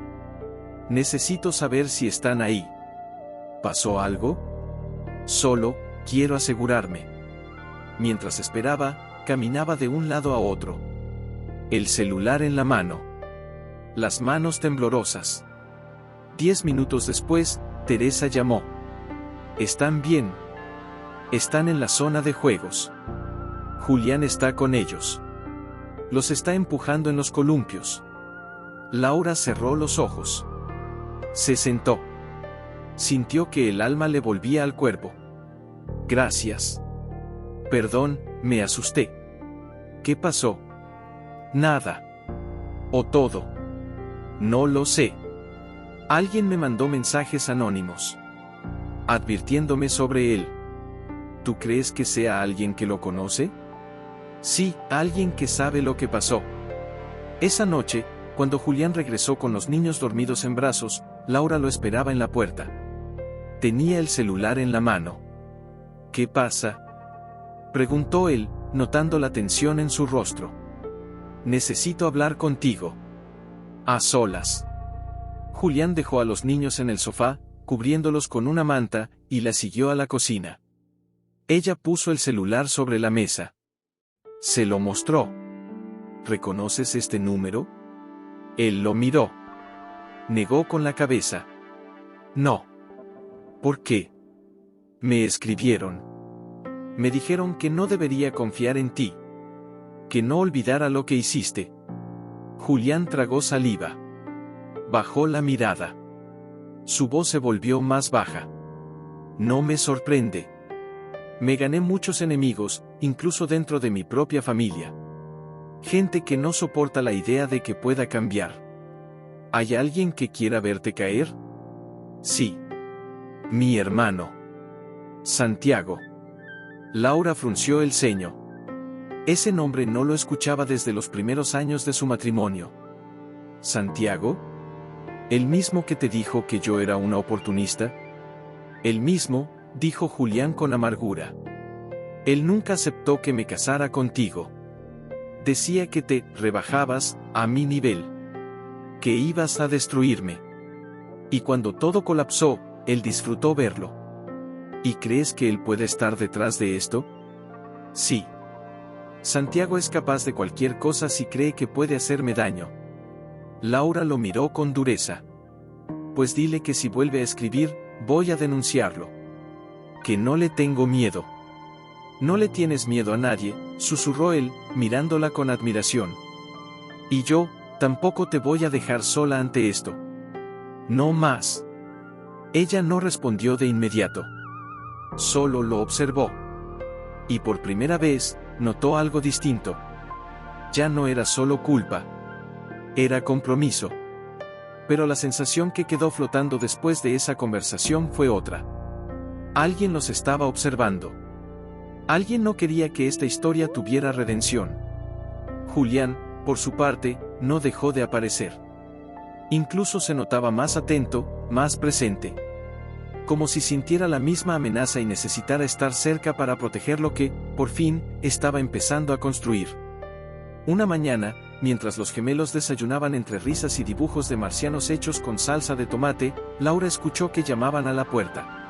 Necesito saber si están ahí. ¿Pasó algo? Solo, quiero asegurarme. Mientras esperaba, caminaba de un lado a otro. El celular en la mano. Las manos temblorosas. 10 minutos después, Teresa llamó. ¿Están bien? Están en la zona de juegos. Julián está con ellos. Los está empujando en los columpios. Laura cerró los ojos. Se sentó. Sintió que el alma le volvía al cuerpo. Gracias. Perdón, me asusté. ¿Qué pasó? Nada. ¿O todo? No lo sé. Alguien me mandó mensajes anónimos, advirtiéndome sobre él. ¿Tú crees que sea alguien que lo conoce? Sí, alguien que sabe lo que pasó. Esa noche, cuando Julián regresó con los niños dormidos en brazos, Laura lo esperaba en la puerta. Tenía el celular en la mano. ¿Qué pasa?, preguntó él, notando la tensión en su rostro. Necesito hablar contigo. A solas. Julián dejó a los niños en el sofá, cubriéndolos con una manta, y la siguió a la cocina. Ella puso el celular sobre la mesa. Se lo mostró. ¿Reconoces este número? Él lo miró. Negó con la cabeza. No. ¿Por qué? Me escribieron. Me dijeron que no debería confiar en ti. Que no olvidara lo que hiciste. Julián tragó saliva. Bajó la mirada. Su voz se volvió más baja. No me sorprende. Me gané muchos enemigos, incluso dentro de mi propia familia. Gente que no soporta la idea de que pueda cambiar. ¿Hay alguien que quiera verte caer? Sí. Mi hermano. Santiago. Laura frunció el ceño. Ese nombre no lo escuchaba desde los primeros años de su matrimonio. ¿Santiago? ¿El mismo que te dijo que yo era una oportunista? El mismo, dijo Julián con amargura. Él nunca aceptó que me casara contigo. Decía que te rebajabas a mi nivel. Que ibas a destruirme. Y cuando todo colapsó, él disfrutó verlo. ¿Y crees que él puede estar detrás de esto? Sí. Santiago es capaz de cualquier cosa si cree que puede hacerme daño. Laura lo miró con dureza. Pues dile que si vuelve a escribir, voy a denunciarlo. Que no le tengo miedo. No le tienes miedo a nadie, susurró él, mirándola con admiración. Y yo, tampoco te voy a dejar sola ante esto. No más. Ella no respondió de inmediato. Solo lo observó. Y por primera vez, notó algo distinto. Ya no era solo culpa. Era compromiso. Pero la sensación que quedó flotando después de esa conversación fue otra. Alguien los estaba observando. Alguien no quería que esta historia tuviera redención. Julián, por su parte, no dejó de aparecer. Incluso se notaba más atento, más presente. Como si sintiera la misma amenaza y necesitara estar cerca para proteger lo que, por fin, estaba empezando a construir. Una mañana, mientras los gemelos desayunaban entre risas y dibujos de marcianos hechos con salsa de tomate, Laura escuchó que llamaban a la puerta.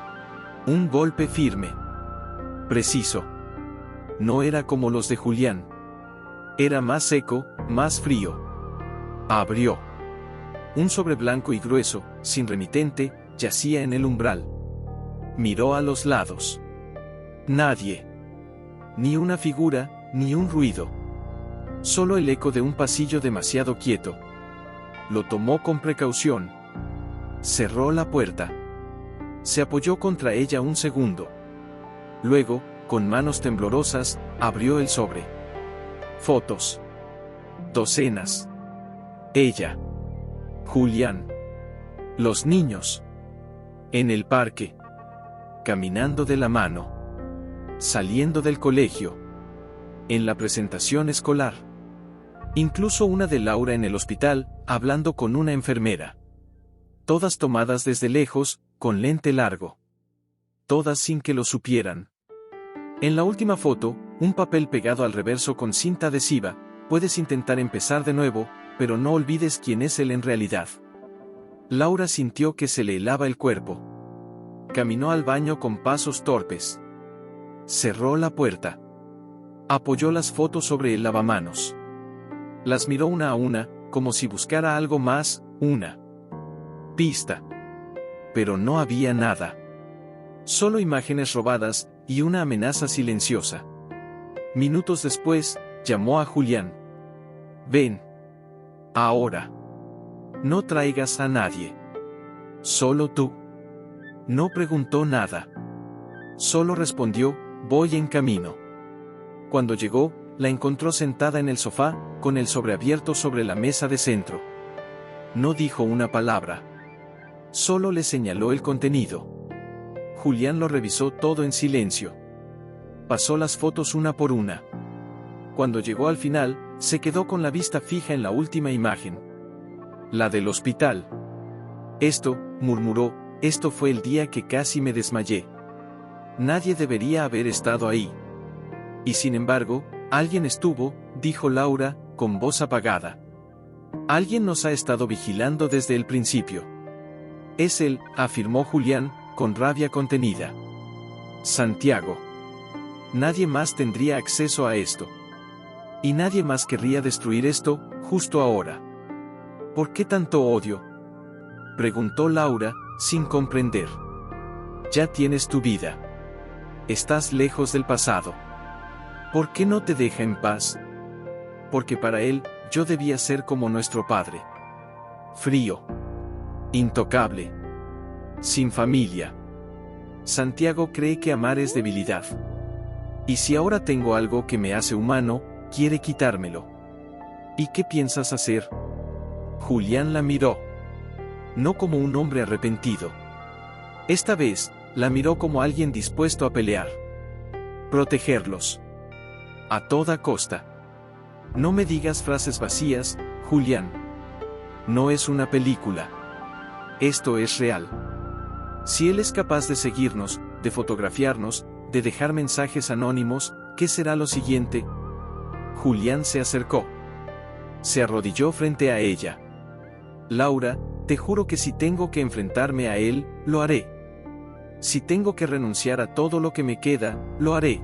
Un golpe firme. Preciso. No era como los de Julián. Era más seco, más frío. Abrió. Un sobre blanco y grueso, sin remitente, yacía en el umbral. Miró a los lados. Nadie. Ni una figura, ni un ruido. Solo el eco de un pasillo demasiado quieto. Lo tomó con precaución. Cerró la puerta. Se apoyó contra ella un segundo. Luego, con manos temblorosas, abrió el sobre. Fotos. Docenas. Ella. Julián. Los niños. En el parque. Caminando de la mano. Saliendo del colegio. En la presentación escolar. Incluso una de Laura en el hospital, hablando con una enfermera. Todas tomadas desde lejos, con lente largo. Todas sin que lo supieran. En la última foto, un papel pegado al reverso con cinta adhesiva. Puedes intentar empezar de nuevo, pero no olvides quién es él en realidad. Laura sintió que se le helaba el cuerpo. Caminó al baño con pasos torpes. Cerró la puerta. Apoyó las fotos sobre el lavamanos. Las miró una a una, como si buscara algo más, una pista. Pero no había nada. Solo imágenes robadas, y una amenaza silenciosa. Minutos después, llamó a Julián. Ven. Ahora. No traigas a nadie. Solo tú. No preguntó nada. Solo respondió, voy en camino. Cuando llegó, la encontró sentada en el sofá, con el sobre abierto sobre la mesa de centro. No dijo una palabra. Solo le señaló el contenido. Julián lo revisó todo en silencio. Pasó las fotos una por una. Cuando llegó al final, se quedó con la vista fija en la última imagen. La del hospital. Esto, murmuró, esto fue el día que casi me desmayé. Nadie debería haber estado ahí. Y sin embargo, alguien estuvo, dijo Laura, con voz apagada. Alguien nos ha estado vigilando desde el principio. Es él, afirmó Julián, con rabia contenida. Santiago. Nadie más tendría acceso a esto. Y nadie más querría destruir esto, justo ahora. ¿Por qué tanto odio? Preguntó Laura, sin comprender. Ya tienes tu vida. Estás lejos del pasado. ¿Por qué no te deja en paz? Porque para él, yo debía ser como nuestro padre. Frío. Intocable. Sin familia. Santiago cree que amar es debilidad. Y si ahora tengo algo que me hace humano, quiere quitármelo. ¿Y qué piensas hacer? Julián la miró. No como un hombre arrepentido. Esta vez, la miró como alguien dispuesto a pelear. Protegerlos. A toda costa. No me digas frases vacías, Julián. No es una película. Esto es real. Si él es capaz de seguirnos, de fotografiarnos, de dejar mensajes anónimos, ¿qué será lo siguiente? Julián se acercó. Se arrodilló frente a ella. Laura, te juro que si tengo que enfrentarme a él, lo haré. Si tengo que renunciar a todo lo que me queda, lo haré.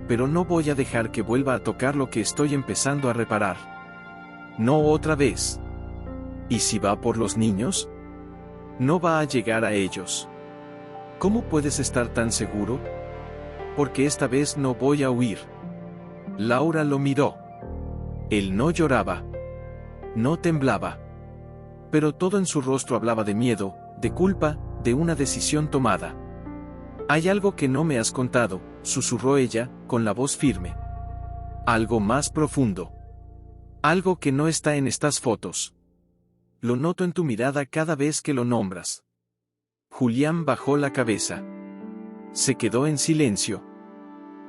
Pero no voy a dejar que vuelva a tocar lo que estoy empezando a reparar. No otra vez. ¿Y si va por los niños? No va a llegar a ellos. ¿Cómo puedes estar tan seguro? Porque esta vez no voy a huir. Laura lo miró. Él no lloraba. No temblaba. Pero todo en su rostro hablaba de miedo, de culpa, de una decisión tomada. Hay algo que no me has contado, susurró ella, con la voz firme. Algo más profundo. Algo que no está en estas fotos. Lo noto en tu mirada cada vez que lo nombras. Julián bajó la cabeza. Se quedó en silencio.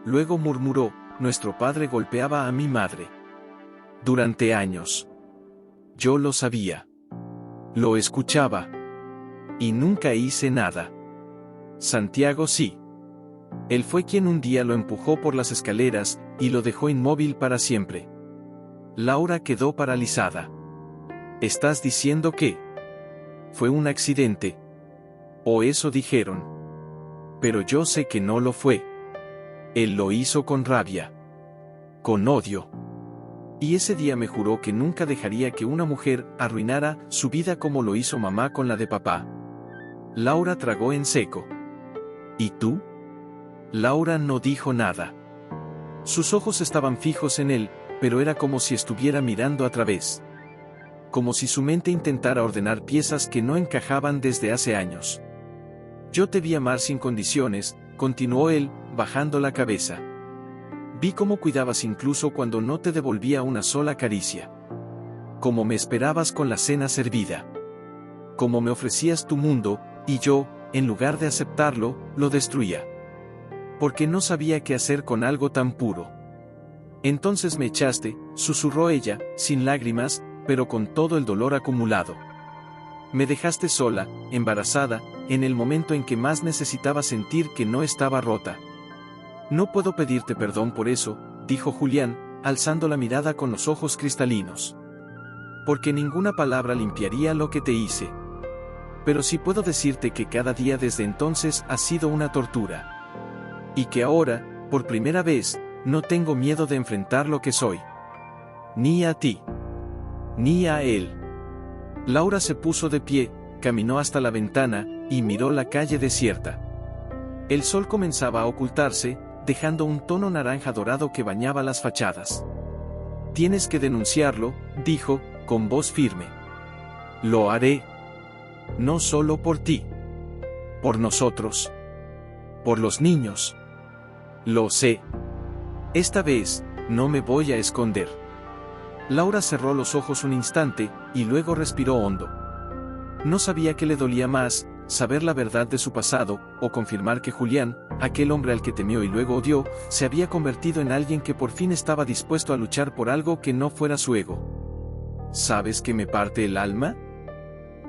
Luego murmuró, nuestro padre golpeaba a mi madre. Durante años. Yo lo sabía. Lo escuchaba. Y nunca hice nada. Santiago sí. Él fue quien un día lo empujó por las escaleras, y lo dejó inmóvil para siempre. Laura quedó paralizada. ¿Estás diciendo que fue un accidente? O eso dijeron. Pero yo sé que no lo fue. Él lo hizo con rabia. Con odio. Y ese día me juró que nunca dejaría que una mujer arruinara su vida como lo hizo mamá con la de papá. Laura tragó en seco. ¿Y tú? Laura no dijo nada. Sus ojos estaban fijos en él, pero era como si estuviera mirando a través. Como si su mente intentara ordenar piezas que no encajaban desde hace años. Yo te vi amar sin condiciones, continuó él, bajando la cabeza. Vi cómo cuidabas incluso cuando no te devolvía una sola caricia. Cómo me esperabas con la cena servida. Cómo me ofrecías tu mundo, y yo, en lugar de aceptarlo, lo destruía. Porque no sabía qué hacer con algo tan puro. Entonces me echaste, susurró ella, sin lágrimas, pero con todo el dolor acumulado. Me dejaste sola, embarazada, en el momento en que más necesitaba sentir que no estaba rota. No puedo pedirte perdón por eso, dijo Julián, alzando la mirada con los ojos cristalinos. Porque ninguna palabra limpiaría lo que te hice. Pero sí puedo decirte que cada día desde entonces ha sido una tortura. Y que ahora, por primera vez, no tengo miedo de enfrentar lo que soy. Ni a ti. Ni a él. Laura se puso de pie, caminó hasta la ventana, y miró la calle desierta. El sol comenzaba a ocultarse, dejando un tono naranja dorado que bañaba las fachadas. Tienes que denunciarlo, dijo, con voz firme. Lo haré. No solo por ti. Por nosotros. Por los niños. Lo sé. Esta vez, no me voy a esconder. Laura cerró los ojos un instante, y luego respiró hondo. No sabía qué le dolía más, saber la verdad de su pasado, o confirmar que Julián, aquel hombre al que temió y luego odió, se había convertido en alguien que por fin estaba dispuesto a luchar por algo que no fuera su ego. ¿Sabes que me parte el alma?,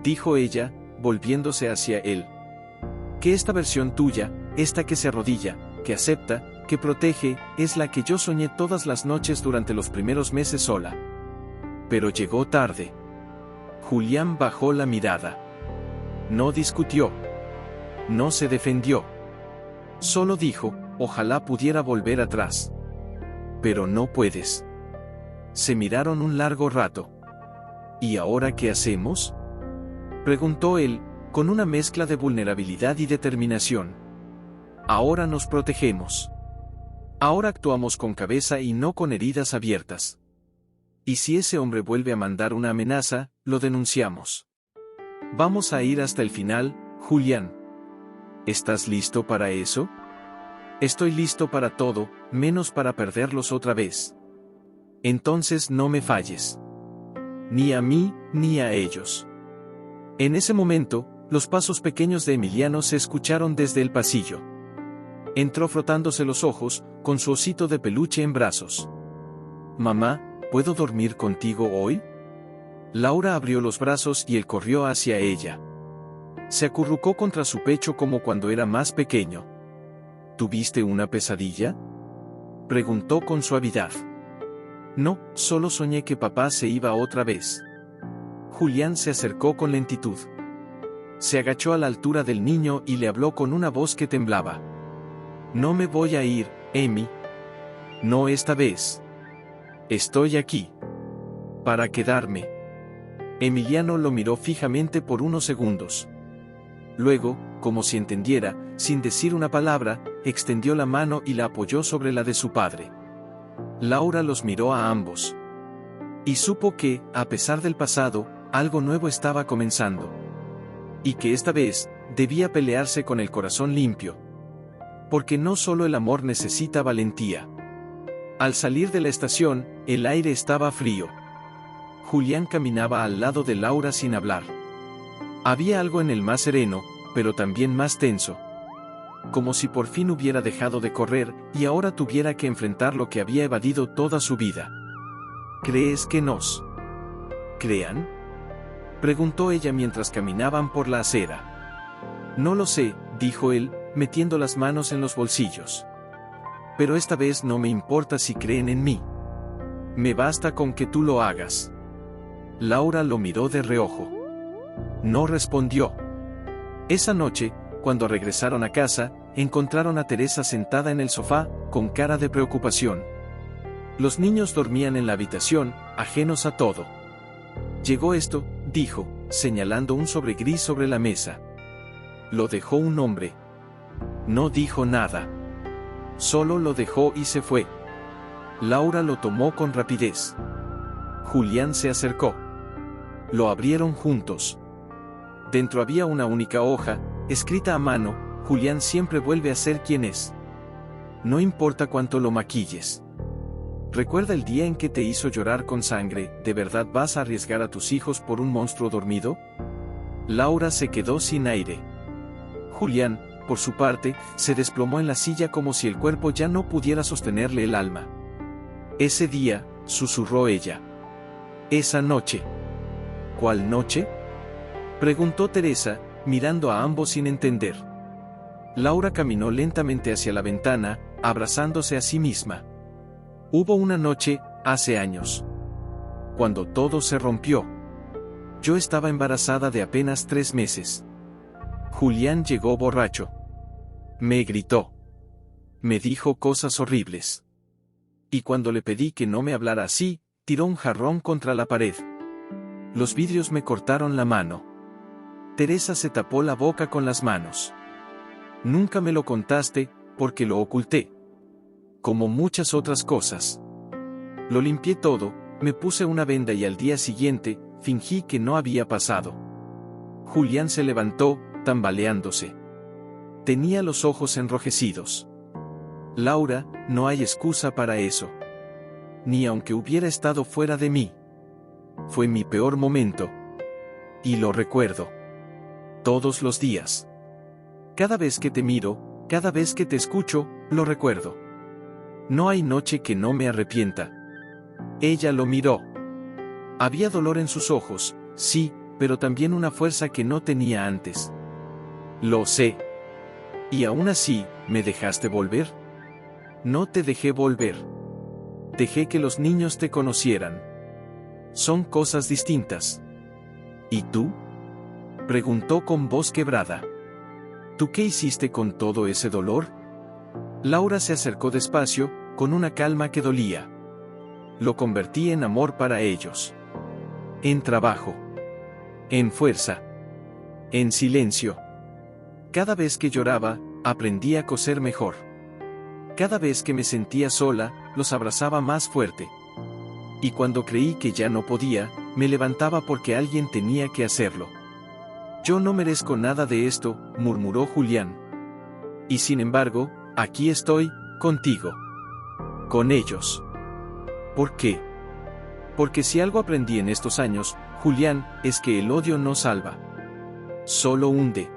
dijo ella, volviéndose hacia él. Que esta versión tuya, esta que se arrodilla, que acepta, que protege, es la que yo soñé todas las noches durante los primeros meses sola. Pero llegó tarde. Julián bajó la mirada. No discutió. No se defendió. Solo dijo, ojalá pudiera volver atrás. Pero no puedes. Se miraron un largo rato. ¿Y ahora qué hacemos?, preguntó él, con una mezcla de vulnerabilidad y determinación. Ahora nos protegemos. Ahora actuamos con cabeza y no con heridas abiertas. Y si ese hombre vuelve a mandar una amenaza, lo denunciamos. Vamos a ir hasta el final, Julián. ¿Estás listo para eso? Estoy listo para todo, menos para perderlos otra vez. Entonces no me falles. Ni a mí, ni a ellos. En ese momento, los pasos pequeños de Emiliano se escucharon desde el pasillo. Entró frotándose los ojos, con su osito de peluche en brazos. Mamá, ¿puedo dormir contigo hoy? Laura abrió los brazos y él corrió hacia ella. Se acurrucó contra su pecho como cuando era más pequeño. ¿Tuviste una pesadilla?, preguntó con suavidad. No, solo soñé que papá se iba otra vez. Julián se acercó con lentitud. Se agachó a la altura del niño y le habló con una voz que temblaba. No me voy a ir, Emi. No esta vez. Estoy aquí. Para quedarme. Emiliano lo miró fijamente por unos segundos. Luego, como si entendiera, sin decir una palabra, extendió la mano y la apoyó sobre la de su padre. Laura los miró a ambos. Y supo que, a pesar del pasado, algo nuevo estaba comenzando. Y que esta vez, debía pelearse con el corazón limpio. Porque no solo el amor necesita valentía. Al salir de la estación, el aire estaba frío. Julián caminaba al lado de Laura sin hablar. Había algo en él más sereno, pero también más tenso. como si por fin hubiera dejado de correr y ahora tuviera que enfrentar lo que había evadido toda su vida. ¿Crees que nos crean?, preguntó ella mientras caminaban por la acera. No lo sé, dijo él, metiendo las manos en los bolsillos. Pero esta vez no me importa si creen en mí. Me basta con que tú lo hagas. Laura lo miró de reojo. No respondió. Esa noche, cuando regresaron a casa, encontraron a Teresa sentada en el sofá, con cara de preocupación. Los niños dormían en la habitación, ajenos a todo. Llegó esto, dijo, señalando un sobre gris sobre la mesa. Lo dejó un hombre. No dijo nada. Solo lo dejó y se fue. Laura lo tomó con rapidez. Julián se acercó. Lo abrieron juntos. Dentro había una única hoja, escrita a mano: Julián siempre vuelve a ser quien es. No importa cuánto lo maquilles. ¿Recuerda el día en que te hizo llorar con sangre? ¿De verdad vas a arriesgar a tus hijos por un monstruo dormido? Laura se quedó sin aire. Julián, por su parte, se desplomó en la silla como si el cuerpo ya no pudiera sostenerle el alma. Ese día, susurró ella. Esa noche. ¿Cuál noche?, preguntó Teresa, mirando a ambos sin entender. Laura caminó lentamente hacia la ventana, abrazándose a sí misma. Hubo una noche, hace años, cuando todo se rompió. Yo estaba embarazada de apenas 3 meses. Julián llegó borracho. Me gritó. Me dijo cosas horribles. Y cuando le pedí que no me hablara así, tiró un jarrón contra la pared. Los vidrios me cortaron la mano. Teresa se tapó la boca con las manos. Nunca me lo contaste, porque lo oculté. Como muchas otras cosas. Lo limpié todo, me puse una venda y al día siguiente, fingí que no había pasado. Julián se levantó, tambaleándose. Tenía los ojos enrojecidos. Laura, no hay excusa para eso. Ni aunque hubiera estado fuera de mí. Fue mi peor momento. Y lo recuerdo. Todos los días. Cada vez que te miro, cada vez que te escucho, lo recuerdo. No hay noche que no me arrepienta. Ella lo miró. Había dolor en sus ojos, sí, pero también una fuerza que no tenía antes. Lo sé. ¿Y aún así, me dejaste volver? No te dejé volver. Dejé que los niños te conocieran. Son cosas distintas. ¿Y tú?, preguntó con voz quebrada. ¿Tú qué hiciste con todo ese dolor? Laura se acercó despacio, con una calma que dolía. Lo convertí en amor para ellos. En trabajo. En fuerza. En silencio. Cada vez que lloraba, aprendí a coser mejor. Cada vez que me sentía sola, los abrazaba más fuerte. Y cuando creí que ya no podía, me levantaba porque alguien tenía que hacerlo. Yo no merezco nada de esto, murmuró Julián. Y sin embargo, aquí estoy, contigo. Con ellos. ¿Por qué? Porque si algo aprendí en estos años, Julián, es que el odio no salva. Solo hunde.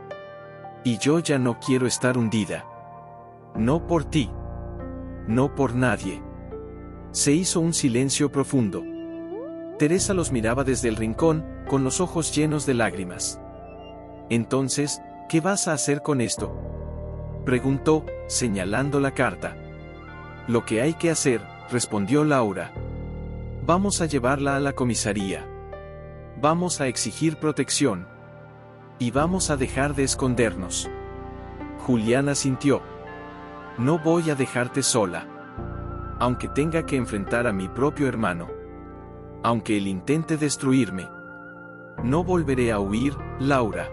Y yo ya no quiero estar hundida. No por ti. No por nadie. Se hizo un silencio profundo. Teresa los miraba desde el rincón, con los ojos llenos de lágrimas. Entonces, ¿qué vas a hacer con esto?, preguntó, señalando la carta. Lo que hay que hacer, respondió Laura. Vamos a llevarla a la comisaría. Vamos a exigir protección. Y vamos a dejar de escondernos. Julián asintió. No voy a dejarte sola. Aunque tenga que enfrentar a mi propio hermano. Aunque él intente destruirme. No volveré a huir, Laura.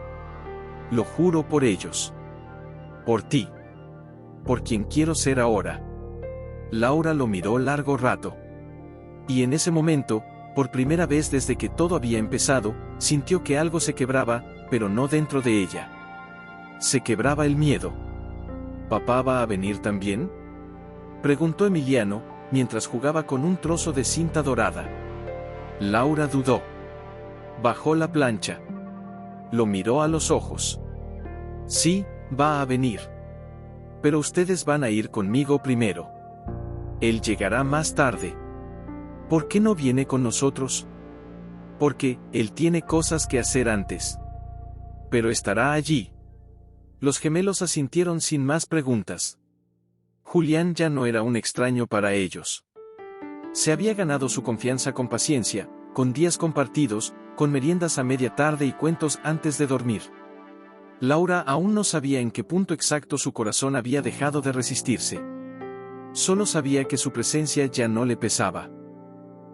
Lo juro por ellos. Por ti. Por quien quiero ser ahora. Laura lo miró largo rato. Y en ese momento, por primera vez desde que todo había empezado, sintió que algo se quebraba, pero no dentro de ella. Se quebraba el miedo. ¿Papá va a venir también?, preguntó Emiliano, mientras jugaba con un trozo de cinta dorada. Laura dudó. Bajó la plancha. Lo miró a los ojos. Sí, va a venir. pero ustedes van a ir conmigo primero. Él llegará más tarde. ¿Por qué no viene con nosotros? Porque él tiene cosas que hacer antes. Pero estará allí. Los gemelos asintieron sin más preguntas. Julián ya no era un extraño para ellos. Se había ganado su confianza con paciencia, con días compartidos, con meriendas a media tarde y cuentos antes de dormir. Laura aún no sabía en qué punto exacto su corazón había dejado de resistirse. Solo sabía que su presencia ya no le pesaba.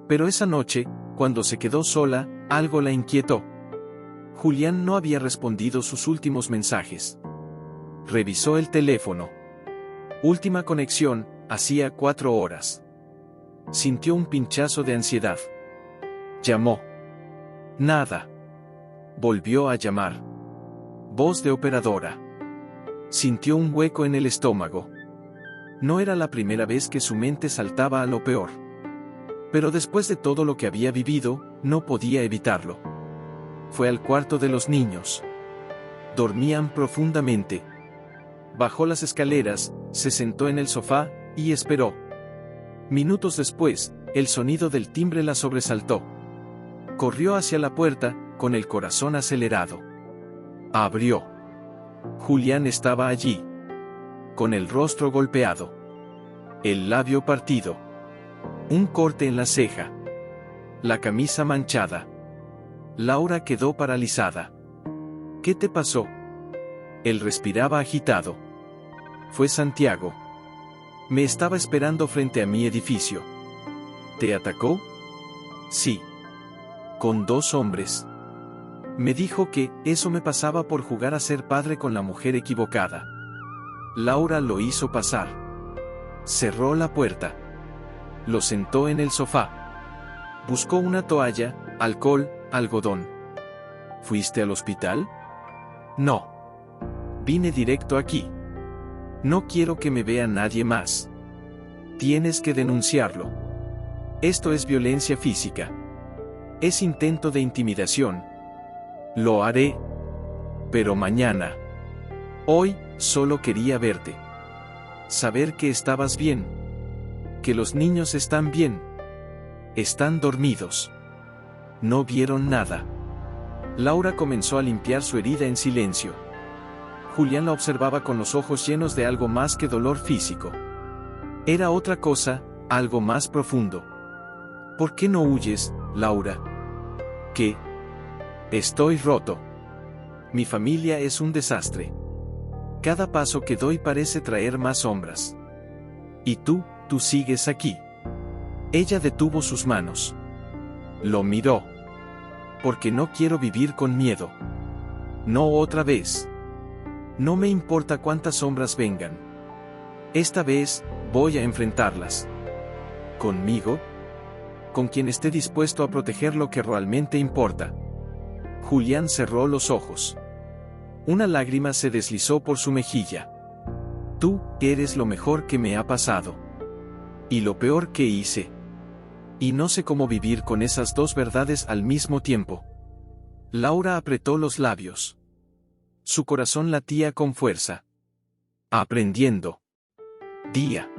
Pero esa noche, cuando se quedó sola, algo la inquietó. Julián no había respondido sus últimos mensajes. Revisó el teléfono. Última conexión, hacía 4 horas. Sintió un pinchazo de ansiedad. Llamó. Nada. Volvió a llamar. Voz de operadora. Sintió un hueco en el estómago. No era la primera vez que su mente saltaba a lo peor. Pero después de todo lo que había vivido, no podía evitarlo. Fue al cuarto de los niños. Dormían profundamente. Bajó las escaleras, se sentó en el sofá, y esperó. Minutos después, el sonido del timbre la sobresaltó. Corrió hacia la puerta, con el corazón acelerado. Abrió. Julián estaba allí. Con el rostro golpeado. El labio partido. Un corte en la ceja. La camisa manchada. Laura quedó paralizada. ¿Qué te pasó? Él respiraba agitado. Fue Santiago. Me estaba esperando frente a mi edificio. ¿Te atacó? Sí. Con 2 hombres. Me dijo que eso me pasaba por jugar a ser padre con la mujer equivocada. Laura lo hizo pasar. Cerró la puerta. Lo sentó en el sofá. Buscó una toalla, alcohol, algodón. ¿Fuiste al hospital? No. Vine directo aquí. No quiero que me vea nadie más. Tienes que denunciarlo. Esto es violencia física. Es intento de intimidación. Lo haré. Pero mañana. Hoy, solo quería verte. Saber que estabas bien. Que los niños están bien. Están dormidos. No vieron nada. Laura comenzó a limpiar su herida en silencio. Julián la observaba con los ojos llenos de algo más que dolor físico. Era otra cosa, algo más profundo. ¿Por qué no huyes, Laura? ¿Qué? Estoy roto. Mi familia es un desastre. Cada paso que doy parece traer más sombras. Y tú sigues aquí. Ella detuvo sus manos. Lo miró. Porque no quiero vivir con miedo. No otra vez. No me importa cuántas sombras vengan. Esta vez, voy a enfrentarlas. ¿Conmigo? Con quien esté dispuesto a proteger lo que realmente importa. Julián cerró los ojos. Una lágrima se deslizó por su mejilla. Tú eres lo mejor que me ha pasado. Y lo peor que hice. Y no sé cómo vivir con esas 2 verdades al mismo tiempo. Laura apretó los labios. Su corazón latía con fuerza. Aprendiendo. Día.